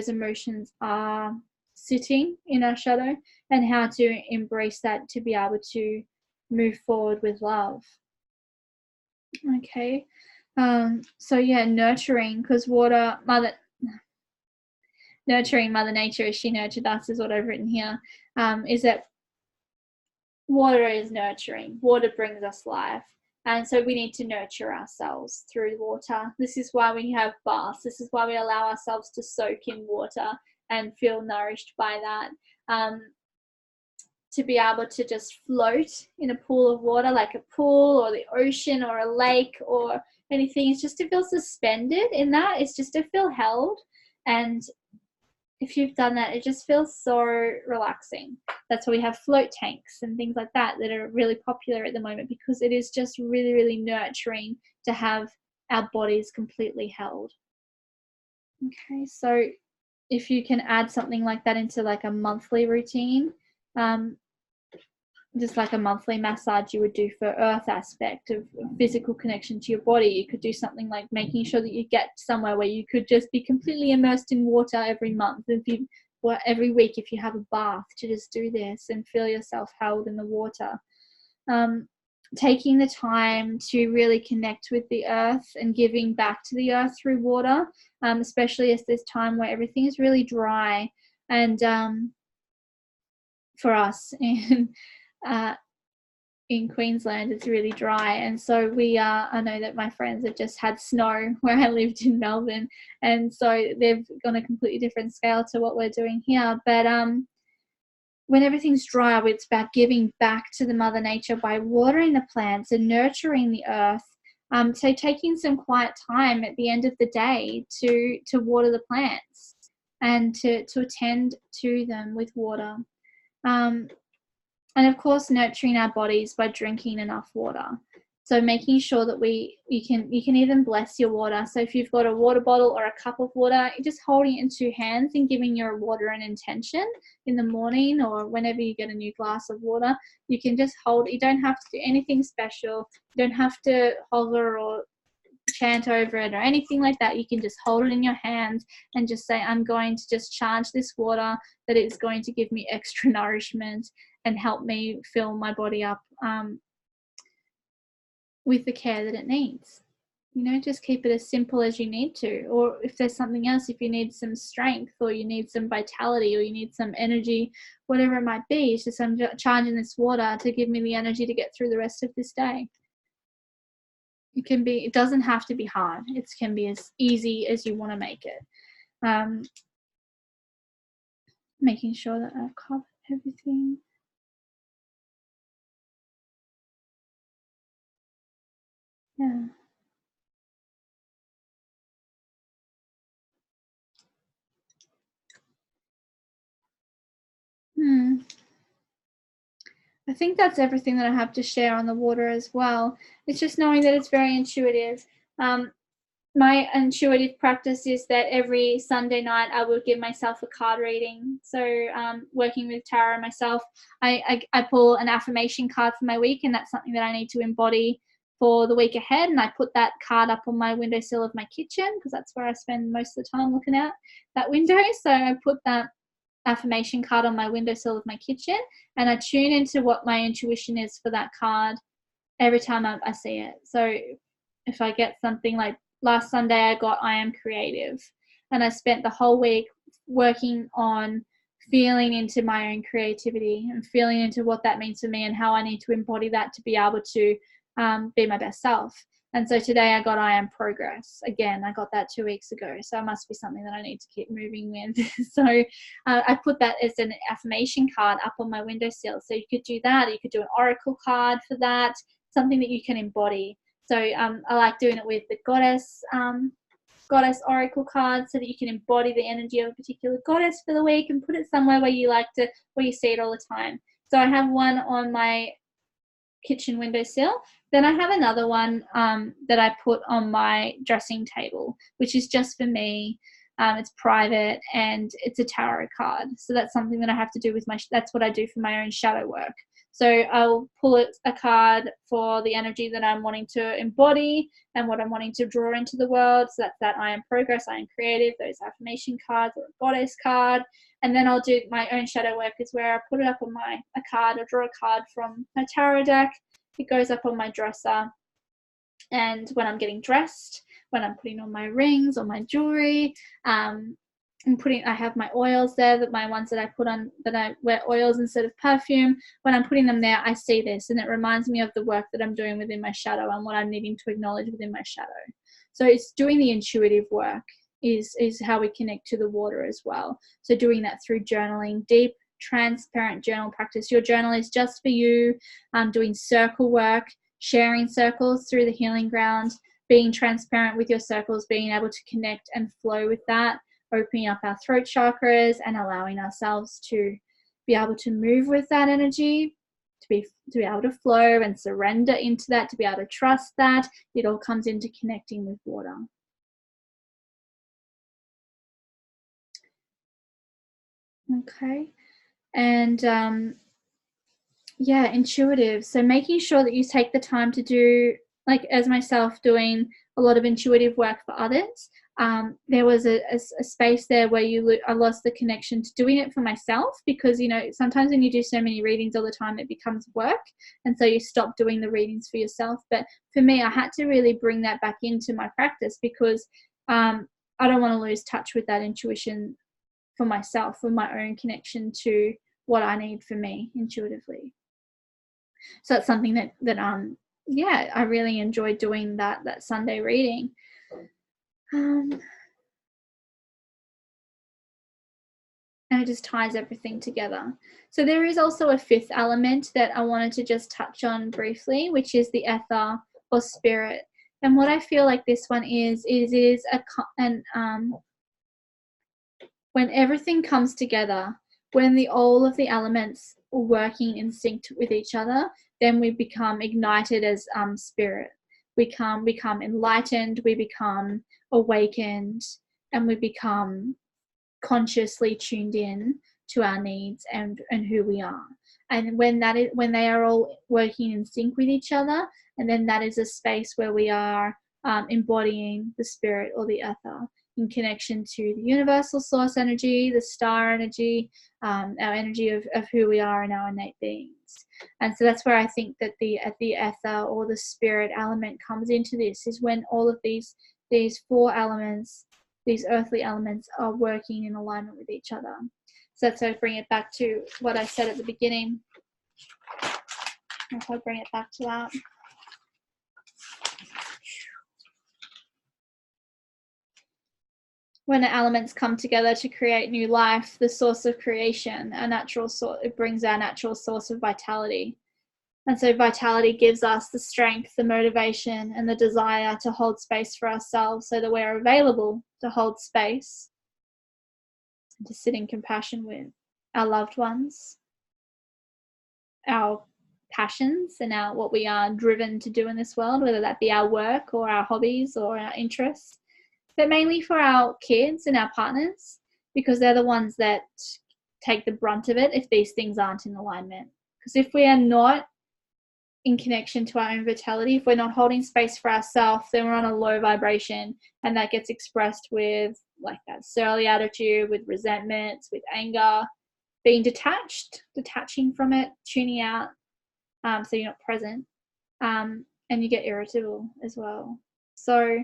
emotions are sitting in our shadow, and how to embrace that to be able to move forward with love. Okay. So yeah, nurturing, because nurturing Mother Nature as she nurtured us is what I've written here, is that water is nurturing. Water brings us life. And so we need to nurture ourselves through water. This is why we have baths. This is why we allow ourselves to soak in water and feel nourished by that. To be able to just float in a pool of water, like a pool or the ocean or a lake or anything, it's just to feel suspended in that. It's just to feel held. And if you've done that, it just feels so relaxing. That's why we have float tanks and things like that are really popular at the moment, because it is just really, really nurturing to have our bodies completely held. Okay, so if you can add something like that into like a monthly routine, just like a monthly massage you would do for earth aspect of physical connection to your body, you could do something like making sure that you get somewhere where you could just be completely immersed in water every month. If you every week, if you have a bath, to just do this and feel yourself held in the water. Taking the time to really connect with the earth and giving back to the earth through water, especially at this time where everything is really dry. And for us in Queensland, it's really dry, and so I know that my friends have just had snow where I lived in Melbourne, and so they've gone a completely different scale to what we're doing here. But when everything's dry, it's about giving back to the Mother Nature by watering the plants and nurturing the earth. So taking some quiet time at the end of the day to water the plants and to attend to them with water. And of course, nurturing our bodies by drinking enough water. So making sure that you can even bless your water. So if you've got a water bottle or a cup of water, you're just holding it in two hands and giving your water an intention in the morning, or whenever you get a new glass of water, you can just hold it. You don't have to do anything special. You don't have to hover or chant over it or anything like that. You can just hold it in your hand and just say, I'm going to just charge this water, that it's going to give me extra nourishment and help me fill my body up with the care that it needs. Just keep it as simple as you need to. Or if there's something else, if you need some strength or you need some vitality or you need some energy, whatever it might be, it's just I'm charging this water to give me the energy to get through the rest of this day. It doesn't have to be hard. It can be as easy as you want to make it. Making sure that I've covered everything. Yeah. I think that's everything that I have to share on the water as well. It's just knowing that it's very intuitive. My intuitive practice is that every Sunday night I will give myself a card reading. So working with tarot myself, I pull an affirmation card for my week, and that's something that I need to embody for the week ahead. And I put that card up on my windowsill of my kitchen, because that's where I spend most of the time looking out that window. So I put that affirmation card on my windowsill of my kitchen, and I tune into what my intuition is for that card every time I see it. So if I get something like last Sunday, I got I am creative, and I spent the whole week working on feeling into my own creativity and feeling into what that means for me and how I need to embody that to be able to be my best self. And so today I got I am progress. Again, I got that 2 weeks ago. So it must be something that I need to keep moving with. So I put that as an affirmation card up on my windowsill. So you could do that. Or you could do an oracle card for that, something that you can embody. So I like doing it with the goddess oracle card, so that you can embody the energy of a particular goddess for the week and put it somewhere where you see it all the time. So I have one on my kitchen windowsill. Then I have another one that I put on my dressing table, which is just for me. It's private and it's a tarot card. So that's something that I have to do with that's what I do for my own shadow work. So I'll pull a card for the energy that I'm wanting to embody and what I'm wanting to draw into the world. So that's that I am progress, I am creative, those affirmation cards, or a goddess card. And then I'll do my own shadow work, is where I put it up on a card, or draw a card from my tarot deck. It goes up on my dresser. And when I'm getting dressed, when I'm putting on my rings or my jewelry, I have my oils there, that my ones that I put on, that I wear oils instead of perfume. When I'm putting them there, I see this, and it reminds me of the work that I'm doing within my shadow and what I'm needing to acknowledge within my shadow. So it's doing the intuitive work is how we connect to the water as well. So doing that through journaling, deep, transparent journal practice. Your journal is just for you. Doing circle work, sharing circles through the healing ground, being transparent with your circles, being able to connect and flow with that, opening up our throat chakras and allowing ourselves to be able to move with that energy, to be able to flow and surrender into that, to be able to trust that. It all comes into connecting with water. Okay. And intuitive. So making sure that you take the time to do, like as myself, doing a lot of intuitive work for others. there was a space there where I lost the connection to doing it for myself, because, you know, sometimes when you do so many readings all the time, it becomes work, and so you stop doing the readings for yourself. But for me, I had to really bring that back into my practice, because I don't want to lose touch with that intuition for myself, for my own connection to what I need for me intuitively. So it's something that yeah, I really enjoyed doing that Sunday reading. And it just ties everything together. So there is also a fifth element that I wanted to just touch on briefly, which is the ether or spirit. And what I feel like this one is when everything comes together, when all of the elements are working in sync with each other, then we become ignited as spirit. We become enlightened, we become awakened, and we become consciously tuned in to our needs and who we are. And when they are all working in sync with each other, and then that is a space where we are embodying the spirit or the ether in connection to the universal source energy, the star energy, our energy of who we are and our innate beings. And so that's where I think that the ether or the spirit element comes into this, is when all of these four elements, these earthly elements, are working in alignment with each other. So that's how I bring it back to what I said at the beginning. If I bring it back to that. When the elements come together to create new life, the source of creation, a natural source, it brings our natural source of vitality. And so vitality gives us the strength, the motivation, and the desire to hold space for ourselves, so that we're available to hold space and to sit in compassion with our loved ones, our passions, and what we are driven to do in this world, whether that be our work or our hobbies or our interests, but mainly for our kids and our partners, because they're the ones that take the brunt of it if these things aren't in alignment. Because if we are not in connection to our own vitality, if we're not holding space for ourselves, then we're on a low vibration, and that gets expressed with like that surly attitude, with resentments, with anger, being detaching from it, tuning out, so you're not present, and you get irritable as well. So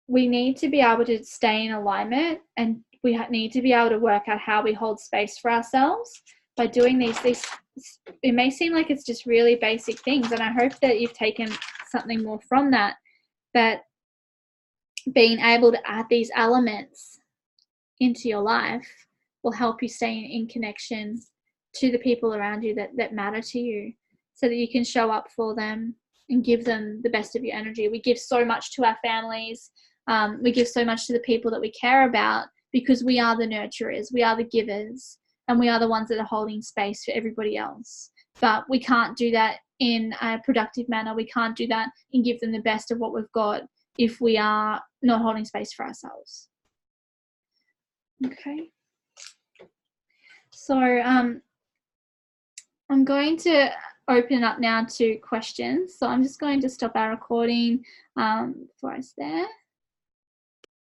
we need to be able to stay in alignment, and we need to be able to work out how we hold space for ourselves by doing these. It may seem like it's just really basic things, and I hope that you've taken something more from that, that being able to add these elements into your life will help you stay in connection to the people around you that matter to you, so that you can show up for them and give them the best of your energy. We give so much to our families. We give so much to the people that we care about, because we are the nurturers, we are the givers, and we are the ones that are holding space for everybody else. But we can't do that in a productive manner. We can't do that and give them the best of what we've got if we are not holding space for ourselves. Okay. So I'm going to open it up now to questions. So I'm just going to stop our recording before I stare.